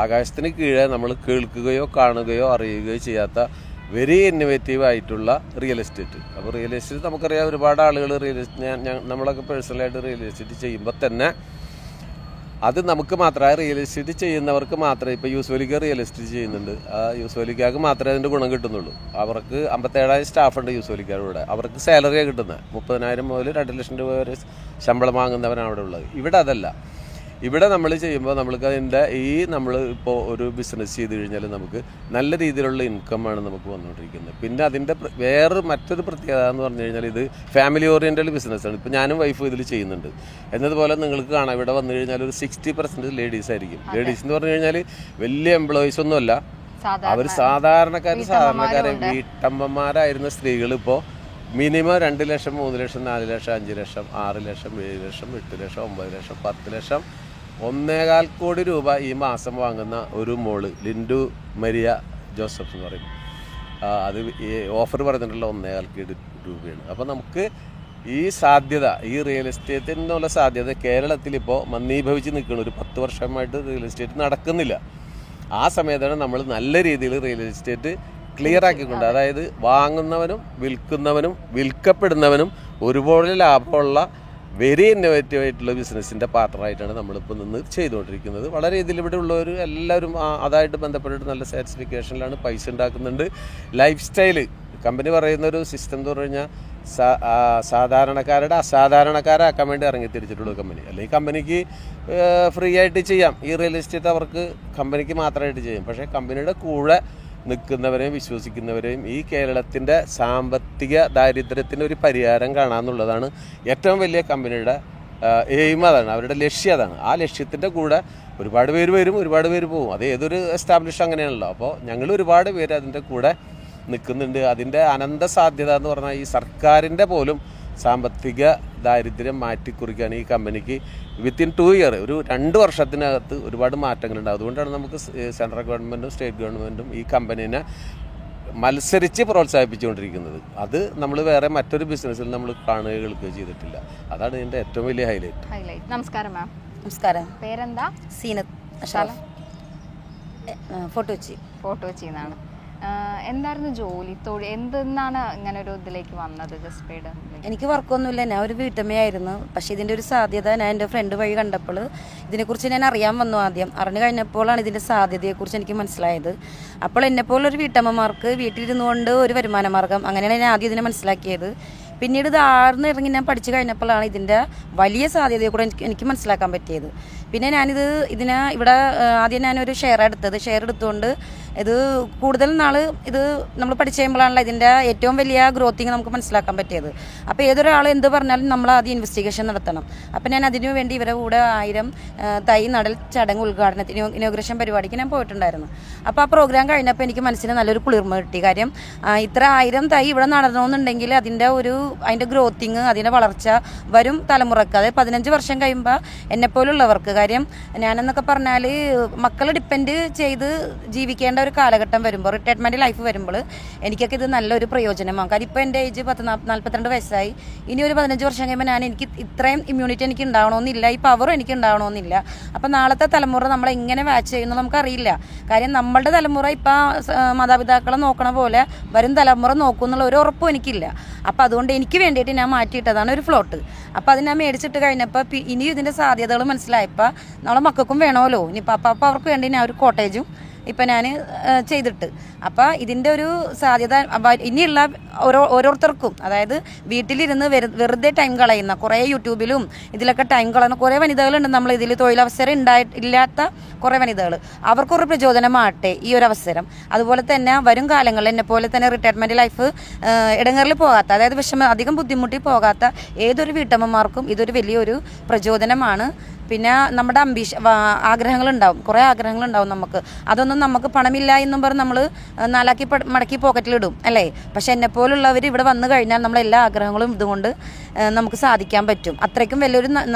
ആകാശത്തിന് കീഴെ നമ്മൾ കേൾക്കുകയോ കാണുകയോ അറിയുകയോ ചെയ്യാത്ത വെരി ഇന്നോവേറ്റീവ് ആയിട്ടുള്ള റിയൽ എസ്റ്റേറ്റ്. അപ്പോൾ റിയൽ എസ്റ്റേറ്റ് നമുക്കറിയാം, ഒരുപാട് ആളുകൾ റിയൽ എസ്റ്റേറ്റ്, നമ്മളൊക്കെ പേഴ്സണലായിട്ട് റിയൽ എസ്റ്റേറ്റ് ചെയ്യുമ്പോൾ തന്നെ അത് നമുക്ക് മാത്രമേ, റിയൽ എസ്റ്റേറ്റ് ചെയ്യുന്നവർക്ക് മാത്രമേ, ഇപ്പോൾ യൂസ്വലിക്ക് റിയൽ എസ്റ്റേറ്റ് ചെയ്യുന്നുണ്ട്, ആ യൂസ്വലിക്കാർക്ക് മാത്രമേ അതിൻ്റെ ഗുണം കിട്ടുന്നുള്ളൂ. അവർക്ക് 57,000 സ്റ്റാഫുണ്ട് യൂസ്വലിക്കാരുടെ. അവർക്ക് സാലറിയാണ് കിട്ടുന്നത്. 30,000 മുതൽ 2 ലക്ഷം രൂപ വരെ ശമ്പളം വാങ്ങുന്നവരാണ് അവിടെ ഉള്ളത്. ഇവിടെ അതല്ല. ഇവിടെ നമ്മൾ ചെയ്യുമ്പോൾ നമ്മൾക്ക് അതിൻ്റെ നമ്മൾ ഇപ്പോൾ ഒരു ബിസിനസ് ചെയ്ത് കഴിഞ്ഞാൽ നമുക്ക് നല്ല രീതിയിലുള്ള ഇൻകമാണ് നമുക്ക് വന്നുകൊണ്ടിരിക്കുന്നത്. പിന്നെ അതിൻ്റെ മറ്റൊരു പ്രത്യേകത എന്ന് പറഞ്ഞു കഴിഞ്ഞാൽ ഇത് ഫാമിലി ഓറിയൻറ്റഡ് ബിസിനസ്സാണ്. ഇപ്പോൾ ഞാനും വൈഫും ഇതിൽ ചെയ്യുന്നുണ്ട്. എന്നതുപോലെ നിങ്ങൾക്ക് കാണാം, ഇവിടെ വന്നു കഴിഞ്ഞാൽ ഒരു 60% ലേഡീസ് ആയിരിക്കും. ലേഡീസ് എന്ന് പറഞ്ഞു കഴിഞ്ഞാൽ വലിയ എംപ്ലോയീസ് ഒന്നുമല്ല, അവർ സാധാരണക്കാരെ വീട്ടമ്മമാരായിരുന്ന സ്ത്രീകൾ ഇപ്പോൾ മിനിമം 2 ലക്ഷം, 3 ലക്ഷം, 4 ലക്ഷം, 5 ലക്ഷം, 6 ലക്ഷം, 7 ലക്ഷം, 8 ലക്ഷം, 9 ലക്ഷം, 10 ലക്ഷം, 1.25 കോടി രൂപ ഈ മാസം വാങ്ങുന്ന ഒരു മോള് ലിൻഡു മരിയ ജോസഫ് എന്ന് പറയും. അത് ഈ ഓഫർ പറഞ്ഞിട്ടുള്ള 1.25 കോടി രൂപയാണ്. അപ്പോൾ നമുക്ക് ഈ സാധ്യത, ഈ റിയൽ എസ്റ്റേറ്റ് എന്നുള്ള സാധ്യത കേരളത്തിലിപ്പോൾ മന്ദീഭവിച്ച് നിൽക്കണം. ഒരു 10 വർഷമായിട്ട് റിയൽ എസ്റ്റേറ്റ് നടക്കുന്നില്ല. ആ സമയത്താണ് നമ്മൾ നല്ല രീതിയിൽ റിയൽ എസ്റ്റേറ്റ് ക്ലിയർ ആക്കിക്കൊണ്ട്, അതായത് വാങ്ങുന്നവനും വിൽക്കുന്നവനും വിൽക്കപ്പെടുന്നവനും ഒരുപോലെ ലാഭമുള്ള വെരി ഇന്നോവേറ്റീവ് ആയിട്ടുള്ള ബിസിനസ്സിൻ്റെ പാർട്ണറായിട്ടാണ് നമ്മളിപ്പോൾ നിന്ന് ചെയ്തുകൊണ്ടിരിക്കുന്നത്. വളരെ ഇതിലിവിടെ ഉള്ളവർ എല്ലാവരും അതായിട്ട് ബന്ധപ്പെട്ടിട്ട് നല്ല സാറ്റിസ്ഫിക്കേഷനിലാണ്, പൈസ ഉണ്ടാക്കുന്നുണ്ട്. ലൈഫ് സ്റ്റൈല് കമ്പനി പറയുന്ന ഒരു സിസ്റ്റം എന്ന് പറഞ്ഞു കഴിഞ്ഞാൽ സാധാരണക്കാരുടെ അസാധാരണക്കാരാക്കാൻ വേണ്ടി ഇറങ്ങിത്തിരിച്ചിട്ടുള്ള കമ്പനി. അല്ലെങ്കിൽ കമ്പനിക്ക് ഫ്രീ ആയിട്ട് ചെയ്യാം, ഈ റിയൽ എസ്റ്റേറ്റ് അവർക്ക് കമ്പനിക്ക് മാത്രമായിട്ട് ചെയ്യാം. പക്ഷേ കമ്പനിയുടെ കൂടെ നിൽക്കുന്നവരെയും വിശ്വസിക്കുന്നവരെയും ഈ കേരളത്തിൻ്റെ സാമ്പത്തിക ദാരിദ്ര്യത്തിന് ഒരു പരിഹാരം കാണാമെന്നുള്ളതാണ് ഏറ്റവും വലിയ കമ്പനിയുടെ എയിം. അതാണ് അവരുടെ ലക്ഷ്യം, അതാണ്. ആ ലക്ഷ്യത്തിൻ്റെ കൂടെ ഒരുപാട് പേര് വരും, ഒരുപാട് പേര് പോകും. അത് ഏതൊരു എസ്റ്റാബ്ലിഷ് അങ്ങനെയാണല്ലോ. അപ്പോൾ ഞങ്ങൾ ഒരുപാട് പേര് അതിൻ്റെ കൂടെ നിൽക്കുന്നുണ്ട്. അതിൻ്റെ അനന്ത സാധ്യത എന്ന് പറഞ്ഞാൽ ഈ സർക്കാരിൻ്റെ പോലും സാമ്പത്തിക ദാരിദ്ര്യം മാറ്റിക്കുറിക്കാൻ ഈ കമ്പനിക്ക് വിത്തിൻ 2 ഇയർ, ഒരു 2 വർഷത്തിനകത്ത് ഒരുപാട് മാറ്റങ്ങളുണ്ട്. അതുകൊണ്ടാണ് നമുക്ക് സെൻട്രൽ ഗവൺമെൻറ്റും സ്റ്റേറ്റ് ഗവൺമെൻറ്റും ഈ കമ്പനീനെ മത്സരിച്ച് പ്രോത്സാഹിപ്പിച്ചുകൊണ്ടിരിക്കുന്നത്. അത് നമ്മൾ വേറെ മറ്റൊരു ബിസിനസ്സിൽ നമ്മൾ കാണുകയോ കേൾക്കുകയോ ചെയ്തിട്ടില്ല. അതാണ് ഇതിൻ്റെ ഏറ്റവും വലിയ ഹൈലൈറ്റ്. നമസ്കാരം മാം. നമസ്കാരം. പേരെന്താ? സീനത്ത് അഷറഫ്. ഫോട്ടോ കൊച്ചിന്നാണ്. എന്തായിരുന്നു ജോലി, തൊഴിൽ, എന്തെന്നാണ് ഇങ്ങനെ ഒരു ഇതിലേക്ക് വന്നത് ജസ്പേഡ്? എനിക്ക് വർക്കൊന്നുമില്ല, ഞാൻ ഒരു വീട്ടമ്മയായിരുന്നു. പക്ഷേ ഇതിൻ്റെ ഒരു സാധ്യത ഞാൻ എൻ്റെ ഫ്രണ്ട് വഴി കണ്ടപ്പോൾ ഇതിനെക്കുറിച്ച് ഞാൻ അറിയാൻ വന്നു. ആദ്യം അറിഞ്ഞു കഴിഞ്ഞപ്പോഴാണ് ഇതിൻ്റെ സാധ്യതയെക്കുറിച്ച് എനിക്ക് മനസ്സിലായത്. അപ്പോൾ എന്നെപ്പോലൊരു വീട്ടമ്മമാർക്ക് വീട്ടിലിരുന്നു കൊണ്ട് ഒരു വരുമാന മാർഗം, അങ്ങനെയാണ് ഞാൻ ആദ്യം ഇതിനെ മനസ്സിലാക്കിയത്. പിന്നീട് ഇത് ആർന്നിറങ്ങി ഞാൻ പഠിച്ചു കഴിഞ്ഞപ്പോഴാണ് ഇതിൻ്റെ വലിയ സാധ്യതയെ കൂടെ എനിക്ക് മനസ്സിലാക്കാൻ പറ്റിയത്. പിന്നെ ഞാനിത് ഇവിടെ ആദ്യം ഞാനൊരു ഷെയർ എടുത്തുകൊണ്ട് ഇത് കൂടുതൽ നാൾ ഇത് നമ്മൾ പഠിച്ചു കഴിയുമ്പോഴാണല്ലോ ഇതിൻ്റെ ഏറ്റവും വലിയ ഗ്രോത്തിങ് നമുക്ക് മനസ്സിലാക്കാൻ പറ്റിയത്. അപ്പോൾ ഏതൊരാൾ എന്ത് പറഞ്ഞാലും നമ്മൾ ആദ്യം ഇൻവെസ്റ്റിഗേഷൻ നടത്തണം. അപ്പോൾ ഞാൻ അതിനു വേണ്ടി ഇവരെ കൂടെ 1000 തൈ നടൽ ചടങ്ങ് ഉദ്ഘാടനത്തിന് ഇനോഗ്രേഷൻ പരിപാടിക്ക് ഞാൻ പോയിട്ടുണ്ടായിരുന്നു. അപ്പോൾ ആ പ്രോഗ്രാം കഴിഞ്ഞപ്പോൾ എനിക്ക് മനസ്സിന് നല്ലൊരു കുളിർമ കിട്ടി. കാര്യം ഇത്ര 1000 തൈ ഇവിടെ നടണമെന്നുണ്ടെങ്കിൽ അതിൻ്റെ ഗ്രോത്തിങ്, അതിൻ്റെ വളർച്ച വരും തലമുറക്ക്, അതായത് 15 വർഷം കഴിയുമ്പോൾ എന്നെപ്പോലുള്ളവർക്ക്, കാര്യം ഞാനെന്നൊക്കെ പറഞ്ഞാൽ മക്കളെ ഡിപ്പെൻഡ് ചെയ്ത് ജീവിക്കേണ്ട ഒരു കാലഘട്ടം വരുമ്പോൾ, റിട്ടയർമെൻറ്റ് ലൈഫ് വരുമ്പോൾ എനിക്കൊക്കെ ഇത് നല്ലൊരു പ്രയോജനമാകും. കാര്യം ഇപ്പോൾ എൻ്റെ ഏജ് 42 വയസ്സായി. ഇനി ഒരു 15 വർഷം കഴിയുമ്പോൾ എനിക്ക് ഇത്രയും ഇമ്മ്യൂണിറ്റി എനിക്ക് ഉണ്ടാവണമെന്നില്ല, ഈ പവറും എനിക്ക് ഉണ്ടാവണമെന്നില്ല. അപ്പം നാളത്തെ തലമുറ നമ്മളെ എങ്ങനെ വാച്ച് ചെയ്യുന്നു നമുക്കറിയില്ല. കാര്യം നമ്മളുടെ തലമുറ ഇപ്പം മാതാപിതാക്കളെ നോക്കണ പോലെ വരും തലമുറ നോക്കും എന്നുള്ള ഒരു ഉറപ്പും എനിക്കില്ല. അപ്പോൾ അതുകൊണ്ട് എനിക്ക് വേണ്ടിയിട്ട് ഞാൻ മാറ്റിയിട്ടതാണ് ഒരു ഫ്ലോട്ട്. അപ്പോൾ അത് ഞാൻ മേടിച്ചിട്ട് കഴിഞ്ഞപ്പോൾ ഇനിയും ഇതിൻ്റെ സാധ്യതകൾ മനസ്സിലായപ്പോൾ നമ്മളെ മക്കൾക്കും വേണമല്ലോ ഇനിയിപ്പോൾ. അപ്പോൾ അവർക്ക് വേണ്ടി ഞാൻ ഒരു കോട്ടേജും ഇപ്പം ഞാൻ ചെയ്തിട്ട്, അപ്പോൾ ഇതിൻ്റെ ഒരു സാധ്യത ഇനിയുള്ള ഓരോരുത്തർക്കും, അതായത് വീട്ടിലിരുന്ന് വെറുതെ ടൈം കളയുന്ന കുറേ യൂട്യൂബിലും ഇതിലൊക്കെ ടൈം കളയുന്ന കുറേ വനിതകളുണ്ട്. നമ്മൾ ഇതിൽ തൊഴിലവസരം ഇല്ലാത്ത കുറേ വനിതകൾ, അവർക്കൊരു പ്രചോദനമാകട്ടെ ഈ ഒരു അവസരം. അതുപോലെ തന്നെ വരും കാലങ്ങളിൽ എന്നെപ്പോലെ തന്നെ റിട്ടയർമെൻറ്റ് ലൈഫ് ഇടങ്ങളിൽ പോകാത്ത, അതായത് അധികം ബുദ്ധിമുട്ടി പോകാത്ത ഏതൊരു വീട്ടമ്മമാർക്കും ഇതൊരു വലിയൊരു പ്രചോദനമാണ്. പിന്നെ നമ്മുടെ ആഗ്രഹങ്ങളുണ്ടാവും, കുറേ ആഗ്രഹങ്ങളുണ്ടാവും നമുക്ക്. അതൊന്നും നമുക്ക് പണമില്ല എന്നും പറഞ്ഞ് നമ്മൾ നാലാക്കി മടക്കി പോക്കറ്റിലിടും അല്ലേ. പക്ഷെ എന്നെപ്പോലുള്ളവർ ഇവിടെ വന്നു കഴിഞ്ഞാൽ നമ്മളെല്ലാ ആഗ്രഹങ്ങളും ഇതുകൊണ്ട് നമുക്ക് സാധിക്കാൻ പറ്റും. അത്രയ്ക്കും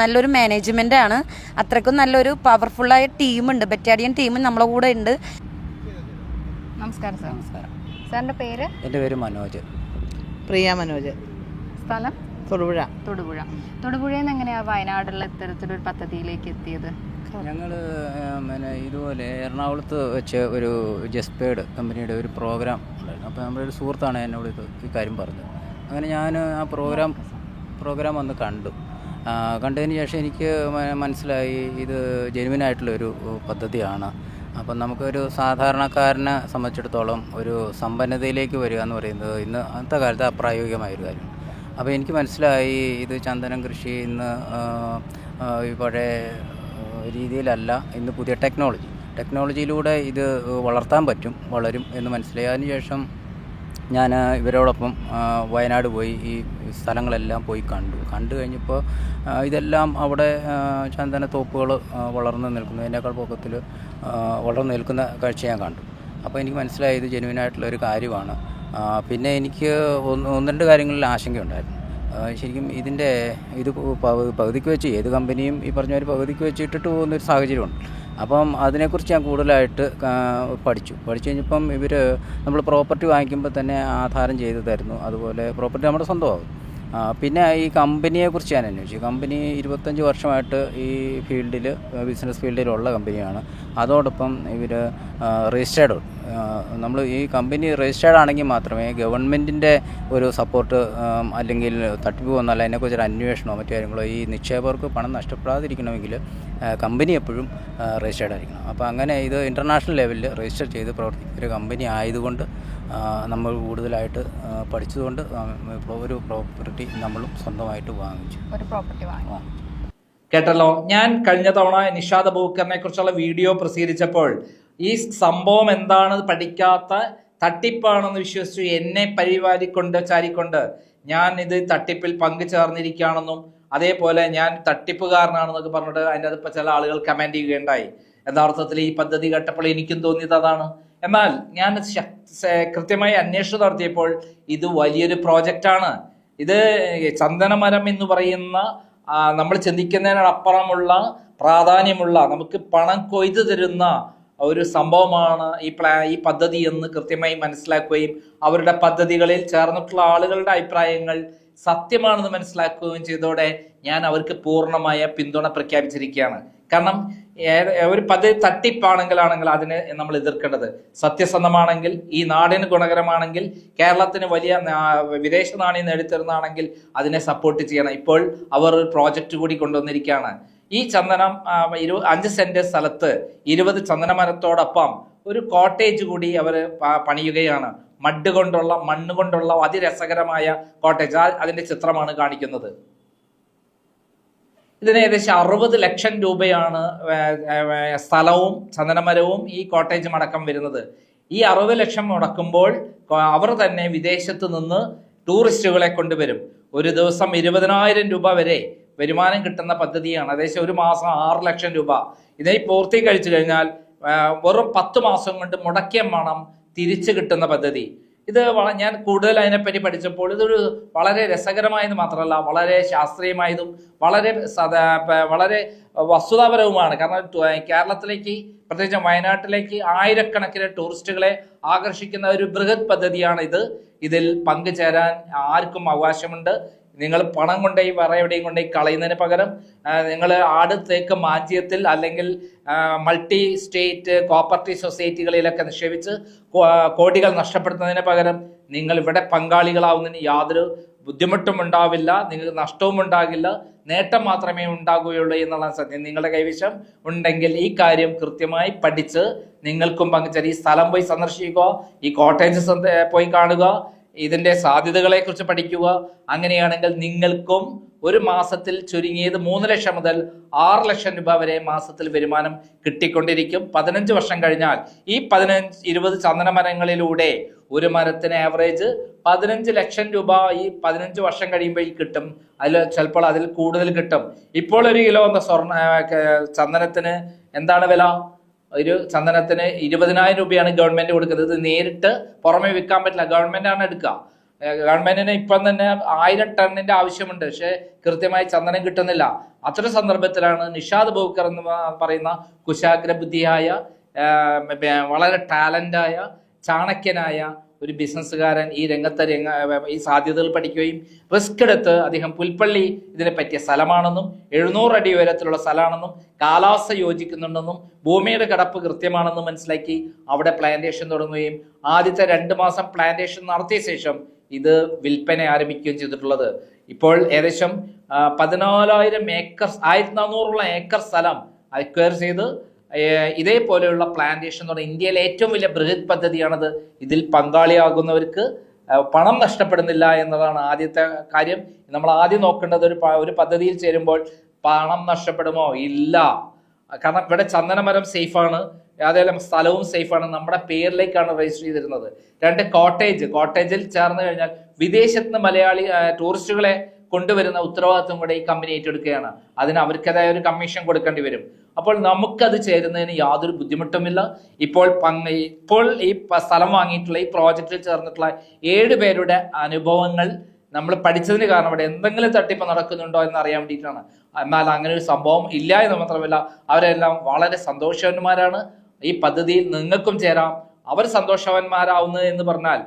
നല്ലൊരു മാനേജ്മെൻറ്റാണ്, അത്രയ്ക്കും നല്ലൊരു പവർഫുള്ളായ ടീമുണ്ട്, ബറ്റാലിയൻ ടീം നമ്മളെ കൂടെ ഉണ്ട്. നമസ്കാരം സാർ. നമസ്കാരം. സാറിൻ്റെ പേര്? എൻ്റെ പേര് മനോജ്. പ്രിയ മനോജ്. സ്ഥലം? തൊടുപുഴ. തൊടുപുഴയിൽ നിന്ന് എങ്ങനെയാണ് വയനാടുള്ള ഇത്തരത്തിലൊരു പദ്ധതിയിലേക്ക് എത്തിയത്? ഞങ്ങൾ ഇതുപോലെ എറണാകുളത്ത് വെച്ച് ഒരു ജസ്പേഡ് കമ്പനിയുടെ ഒരു പ്രോഗ്രാം ഉണ്ടായിരുന്നു. അപ്പോൾ നമ്മുടെ ഒരു സുഹൃത്താണ് എന്നോട് ഈ കാര്യം പറഞ്ഞത്. അങ്ങനെ ഞാൻ ആ പ്രോഗ്രാം വന്ന് കണ്ടതിന് ശേഷം എനിക്ക് മനസ്സിലായി ഇത് ജെനുവിനായിട്ടുള്ളൊരു പദ്ധതിയാണ്. അപ്പം നമുക്കൊരു സാധാരണക്കാരനെ സംബന്ധിച്ചിടത്തോളം ഒരു സമ്പന്നതയിലേക്ക് വരിക എന്ന് പറയുന്നത് അന്നത്തെ കാലത്ത് അപ്രായോഗികമായൊരു കാര്യം. അപ്പോൾ എനിക്ക് മനസ്സിലായി ഇത് ചന്ദനം കൃഷി ഇന്ന് പഴയ രീതിയിലല്ല, ഇന്ന് പുതിയ ടെക്നോളജിയിലൂടെ ഇത് വളരും എന്ന് മനസ്സിലായി. അതിനുശേഷം ഞാൻ ഇവരോടൊപ്പം വയനാട് പോയി ഈ സ്ഥലങ്ങളെല്ലാം പോയി കണ്ടു കഴിഞ്ഞപ്പോൾ ഇതെല്ലാം അവിടെ ചന്ദനത്തോപ്പുകൾ വളർന്നു നിൽക്കുന്നതിനേക്കാൾ പൊക്കത്തിൽ വളർന്നു നിൽക്കുന്ന കാഴ്ച ഞാൻ കണ്ടു. അപ്പോൾ എനിക്ക് മനസ്സിലായി ഇത് ജെനുവിനായിട്ടുള്ളൊരു കാര്യമാണ്. പിന്നെ എനിക്ക് ഒന്ന് രണ്ട് കാര്യങ്ങളിൽ ആശങ്കയുണ്ടായിരുന്നു. ശരിക്കും ഇത് പകുതിക്ക് വെച്ച് ഏത് കമ്പനിയും ഈ പറഞ്ഞ ഒരു പകുതിക്ക് വെച്ച് ഇട്ടിട്ട് പോകുന്നൊരു സാഹചര്യമുണ്ട്. അപ്പം അതിനെക്കുറിച്ച് ഞാൻ കൂടുതലായിട്ട് പഠിച്ചു കഴിഞ്ഞപ്പം നമ്മൾ പ്രോപ്പർട്ടി വാങ്ങിക്കുമ്പോൾ തന്നെ ആധാരം ചെയ്ത് തരുന്നു. അതുപോലെ പ്രോപ്പർട്ടി നമ്മുടെ സ്വന്തമാകും. പിന്നെ ഈ കമ്പനിയെക്കുറിച്ച് ഞാൻ അന്വേഷിച്ചു. കമ്പനി 25 വർഷമായിട്ട് ഈ ബിസിനസ് ഫീൽഡിലുള്ള കമ്പനിയാണ്. അതോടൊപ്പം ഇവർ രജിസ്റ്റേർഡ്, നമ്മൾ ഈ കമ്പനി രജിസ്റ്റേർഡ് ആണെങ്കിൽ മാത്രമേ ഗവൺമെൻറ്റിൻ്റെ ഒരു സപ്പോർട്ട് അല്ലെങ്കിൽ തട്ടിപ്പ് വന്നാൽ അതിനെക്കുറിച്ചൊരു അന്വേഷണമോ മറ്റു കാര്യങ്ങളോ ഈ നിക്ഷേപകർക്ക് പണം നഷ്ടപ്പെടാതിരിക്കണമെങ്കിൽ കമ്പനി എപ്പോഴും രജിസ്റ്റേർഡ് ആയിരിക്കണം. അപ്പോൾ അങ്ങനെ ഇത് ഇൻ്റർനാഷണൽ ലെവലിൽ രജിസ്റ്റർ ചെയ്ത് പ്രവർത്തിക്കുന്ന ഒരു കമ്പനി ആയതുകൊണ്ട് നമ്മൾ കൂടുതലായിട്ട് പഠിച്ചതുകൊണ്ട് ഒരു പ്രോപ്പർട്ടി നമ്മളും സ്വന്തമായിട്ട് വാങ്ങിച്ചു. കേട്ടല്ലോ, ഞാൻ കഴിഞ്ഞ തവണ നിഷാദ് അബൂബക്കറിനെ കുറിച്ചുള്ള വീഡിയോ പ്രസിദ്ധീകരിച്ചപ്പോൾ ഈ സംഭവം എന്താണ് പഠിക്കാത്ത തട്ടിപ്പാണെന്ന് വിശ്വസിച്ചു എന്നെ ചാരിക്കൊണ്ട് ഞാൻ ഇത് തട്ടിപ്പിൽ പങ്കുചേർന്നിരിക്കുകയാണെന്നും അതേപോലെ ഞാൻ തട്ടിപ്പുകാരനാണെന്നൊക്കെ പറഞ്ഞിട്ട് അതിൻ്റെ അതിപ്പോൾ ചില ആളുകൾ കമൻറ്റ് ചെയ്യുകയുണ്ടായി. യഥാർത്ഥത്തിൽ ഈ പദ്ധതി കേട്ടപ്പോൾ എനിക്കും തോന്നിയത് അതാണ്. എന്നാൽ ഞാൻ കൃത്യമായി അന്വേഷണം നടത്തിയപ്പോൾ ഇത് വലിയൊരു പ്രോജക്റ്റാണ്. ഇത് ചന്ദനമരം എന്ന് പറയുന്ന നമ്മൾ ചിന്തിക്കുന്നതിനപ്പുറമുള്ള പ്രാധാന്യമുള്ള നമുക്ക് പണം കൊയ്തു തരുന്ന ഒരു സംഭവമാണ് ഈ പദ്ധതി എന്ന് കൃത്യമായി മനസ്സിലാക്കുകയും അവരുടെ പദ്ധതികളിൽ ചേർന്നിട്ടുള്ള ആളുകളുടെ അഭിപ്രായങ്ങൾ സത്യമാണെന്ന് മനസ്സിലാക്കുകയും ചെയ്തതോടെ ഞാൻ അവർക്ക് പൂർണ്ണമായ പിന്തുണ പ്രഖ്യാപിച്ചിരിക്കുകയാണ്. കാരണം ഒരു പദ്ധതി തട്ടിപ്പാണെങ്കിൽ അതിനെ നമ്മൾ എതിർക്കേണ്ടത്, സത്യസന്ധമാണെങ്കിൽ ഈ നാടിന് ഗുണകരമാണെങ്കിൽ കേരളത്തിന് വലിയ വിദേശ നാണയം നേടിത്തരുന്നതാണെങ്കിൽ അതിനെ സപ്പോർട്ട് ചെയ്യണം. ഇപ്പോൾ അവർ ഒരു പ്രോജക്റ്റ് കൂടി കൊണ്ടുവന്നിരിക്കുകയാണ്. ഈ ചന്ദനം 5 സെന്റ് സ്ഥലത്ത് 20 ചന്ദനമരത്തോടൊപ്പം ഒരു കോട്ടേജ് കൂടി അവർ പണിയുകയാണ്. മണ്ണ് കൊണ്ടുള്ള അതിരസകരമായ കോട്ടേജ്. അതിന്റെ ചിത്രമാണ് കാണിക്കുന്നത്. ഇതിന് ഏകദേശം 60 ലക്ഷം രൂപയാണ് സ്ഥലവും ചന്ദനമരവും ഈ കോട്ടേജും അടക്കം വരുന്നത്. ഈ 60 ലക്ഷം മുടക്കുമ്പോൾ അവർ തന്നെ വിദേശത്ത് നിന്ന് ടൂറിസ്റ്റുകളെ കൊണ്ടുവരും. ഒരു ദിവസം 20,000 രൂപ വരെ വരുമാനം കിട്ടുന്ന പദ്ധതിയാണ്. ഏകദേശം ഒരു മാസം 6 ലക്ഷം രൂപ. ഇതിനെ പൂർത്തീകരിച്ചു കഴിഞ്ഞാൽ വെറും 10 മാസം കൊണ്ട് മുടക്കിയ പണം തിരിച്ചു കിട്ടുന്ന പദ്ധതി. ഇത് ഞാൻ കൂടുതൽ അതിനെപ്പറ്റി പഠിച്ചപ്പോൾ ഇതൊരു വളരെ രസകരമായത് മാത്രമല്ല, വളരെ ശാസ്ത്രീയമായതും വളരെ വസ്തുതാപരവുമാണ്. കാരണം കേരളത്തിലേക്ക്, പ്രത്യേകിച്ച് വയനാട്ടിലേക്ക് ആയിരക്കണക്കിന് ടൂറിസ്റ്റുകളെ ആകർഷിക്കുന്ന ഒരു ബൃഹത് പദ്ധതിയാണ് ഇത്. ഇതിൽ പങ്കുചേരാൻ ആർക്കും അവകാശമുണ്ട്. നിങ്ങൾ പണം കൊണ്ടുപോയി വേറെ എവിടെയും കൊണ്ടുപോയി കളയുന്നതിന് പകരം നിങ്ങൾ ആട് തേക്ക് മാഞ്ചിയത്തിൽ അല്ലെങ്കിൽ മൾട്ടി സ്റ്റേറ്റ് കോപ്പറേറ്റീവ് സൊസൈറ്റികളിലൊക്കെ നിക്ഷേപിച്ച് കോടികൾ നഷ്ടപ്പെടുത്തുന്നതിന് പകരം നിങ്ങൾ ഇവിടെ പങ്കാളികളാവുന്നതിന് യാതൊരു ബുദ്ധിമുട്ടും ഉണ്ടാവില്ല, നിങ്ങൾക്ക് നഷ്ടവും ഉണ്ടാകില്ല, നേട്ടം മാത്രമേ ഉണ്ടാകുകയുള്ളൂ എന്നുള്ള സത്യം. നിങ്ങളുടെ കൈവശം ഉണ്ടെങ്കിൽ ഈ കാര്യം കൃത്യമായി പഠിച്ച് നിങ്ങൾക്കും പങ്കുചേരാം. ഈ സ്ഥലം പോയി സന്ദർശിക്കുക, ഈ കോട്ടേജസ് പോയി കാണുക, ഇതിന്റെ സാധ്യതകളെ കുറിച്ച് പഠിക്കുക. അങ്ങനെയാണെങ്കിൽ നിങ്ങൾക്കും ഒരു മാസത്തിൽ ചുരുങ്ങിയത് 3 ലക്ഷം മുതൽ 6 ലക്ഷം രൂപ വരെ മാസത്തിൽ വരുമാനം കിട്ടിക്കൊണ്ടിരിക്കും. 15 വർഷം കഴിഞ്ഞാൽ ഈ 15-20 ചന്ദന മരങ്ങളിലൂടെ ഒരു മരത്തിന് ആവറേജ് 15 ലക്ഷം രൂപ ഈ 15 വർഷം കഴിയുമ്പോൾ കിട്ടും. ചിലപ്പോൾ അതിൽ കൂടുതൽ കിട്ടും. ഇപ്പോൾ ഒരു കിലോ ചന്ദനത്തിന് എന്താണ് വില? ഒരു ചന്ദനത്തിന് 20,000 രൂപയാണ് ഗവൺമെന്റ് കൊടുക്കുന്നത്. ഇത് നേരിട്ട് പുറമെ വിൽക്കാൻ പറ്റില്ല, ഗവൺമെന്റ് ആണ് എടുക്കുക. ഗവൺമെന്റിന് ഇപ്പം തന്നെ 1000 ടണ്ണിന്റെ ആവശ്യമുണ്ട്, പക്ഷെ കൃത്യമായി ചന്ദനം കിട്ടുന്നില്ല. അത്തരം സന്ദർഭത്തിലാണ് നിഷാദ് ബോക്കർ എന്ന് പറയുന്ന കുശാഗ്ര ബുദ്ധിയായ, വളരെ ടാലന്റായ, ചാണക്യനായ ഒരു ബിസിനസ്സുകാരൻ ഈ രംഗത്തെ ഈ സാധ്യതകൾ പഠിക്കുകയും റിസ്ക് എടുത്ത് അദ്ദേഹം പുൽപ്പള്ളി ഇതിനെ പറ്റിയ സ്ഥലമാണെന്നും 700 അടി ഉയരത്തിലുള്ള സ്ഥലമാണെന്നും കാലാവസ്ഥ യോജിക്കുന്നുണ്ടെന്നും ഭൂമിയുടെ കിടപ്പ് കൃത്യമാണെന്നും മനസ്സിലാക്കി അവിടെ പ്ലാന്റേഷൻ തുടങ്ങുകയും ആദ്യത്തെ 2 മാസം പ്ലാന്റേഷൻ നടത്തിയ ശേഷം ഇത് വിൽപ്പന ആരംഭിക്കുകയും ചെയ്തിട്ടുള്ളത്. ഇപ്പോൾ ഏകദേശം 14,000 ഏക്കർ 1,400 ഏക്കർ സ്ഥലം അക്വയർ ചെയ്ത് ഇതേപോലെയുള്ള പ്ലാന്റേഷൻ എന്ന് പറഞ്ഞാൽ ഇന്ത്യയിലെ ഏറ്റവും വലിയ ബൃഹത് പദ്ധതിയാണത്. ഇതിൽ പങ്കാളിയാകുന്നവർക്ക് പണം നഷ്ടപ്പെടുന്നില്ല എന്നതാണ് ആദ്യത്തെ കാര്യം. നമ്മൾ ആദ്യം നോക്കേണ്ടത് ഒരു പദ്ധതിയിൽ ചേരുമ്പോൾ പണം നഷ്ടപ്പെടുമോ? ഇല്ല. കാരണം ഇവിടെ ചന്ദനമരം സേഫാണ്, അതേപോലെ സ്ഥലവും സേഫാണ്, നമ്മുടെ പേരിലേക്കാണ് രജിസ്റ്റർ ചെയ്തിരുന്നത്. 2 കോട്ടേജിൽ ചേർന്ന് കഴിഞ്ഞാൽ വിദേശത്ത് നിന്ന് മലയാളി ടൂറിസ്റ്റുകളെ കൊണ്ടുവരുന്ന ഉത്തരവാദിത്വം കൂടെ ഈ കമ്പനി ഏറ്റെടുക്കുകയാണ്. അതിന് അവർക്കതായ ഒരു കമ്മീഷൻ കൊടുക്കേണ്ടി വരും. അപ്പോൾ നമുക്കത് ചേരുന്നതിന് യാതൊരു ബുദ്ധിമുട്ടുമില്ല. ഇപ്പോൾ ഈ സ്ഥലം വാങ്ങിയിട്ടുള്ള ഈ പ്രോജക്റ്റിൽ ചേർന്നിട്ടുള്ള 7 പേരുടെ അനുഭവങ്ങൾ നമ്മൾ പഠിച്ചതിന് കാരണം അവിടെ എന്തെങ്കിലും തട്ടിപ്പ് നടക്കുന്നുണ്ടോ എന്ന് അറിയാൻ വേണ്ടിയിട്ടാണ്. എന്നാൽ അങ്ങനെ ഒരു സംഭവം ഇല്ല എന്ന് മാത്രമല്ല, അവരെല്ലാം വളരെ സന്തോഷവാന്മാരാണ്. ഈ പദ്ധതിയിൽ നിങ്ങൾക്കും ചേരാം. അവർ സന്തോഷവാന്മാരാവുന്നത് എന്ന് പറഞ്ഞാൽ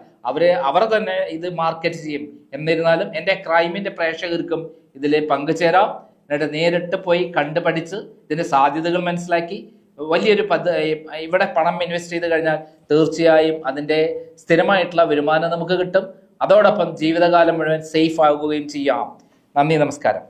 അവർ തന്നെ ഇത് മാർക്കറ്റ് ചെയ്യും. എന്നിരുന്നാലും എൻ്റെ ക്രൈമിന്റെ പ്രേക്ഷകർക്കും ഇതിൽ പങ്കുചേരാം. എന്നിട്ട് നേരിട്ട് പോയി കണ്ടുപഠിച്ച് ഇതിന്റെ സാധ്യതകൾ മനസ്സിലാക്കി വലിയൊരു ഇവിടെ പണം ഇൻവെസ്റ്റ് ചെയ്ത് കഴിഞ്ഞാൽ തീർച്ചയായും അതിന്റെ സ്ഥിരമായിട്ടുള്ള വരുമാനം നമുക്ക് കിട്ടും. അതോടൊപ്പം ജീവിതകാലം മുഴുവൻ സേഫ് ആകുകയും ചെയ്യാം. നന്ദി, നമസ്കാരം.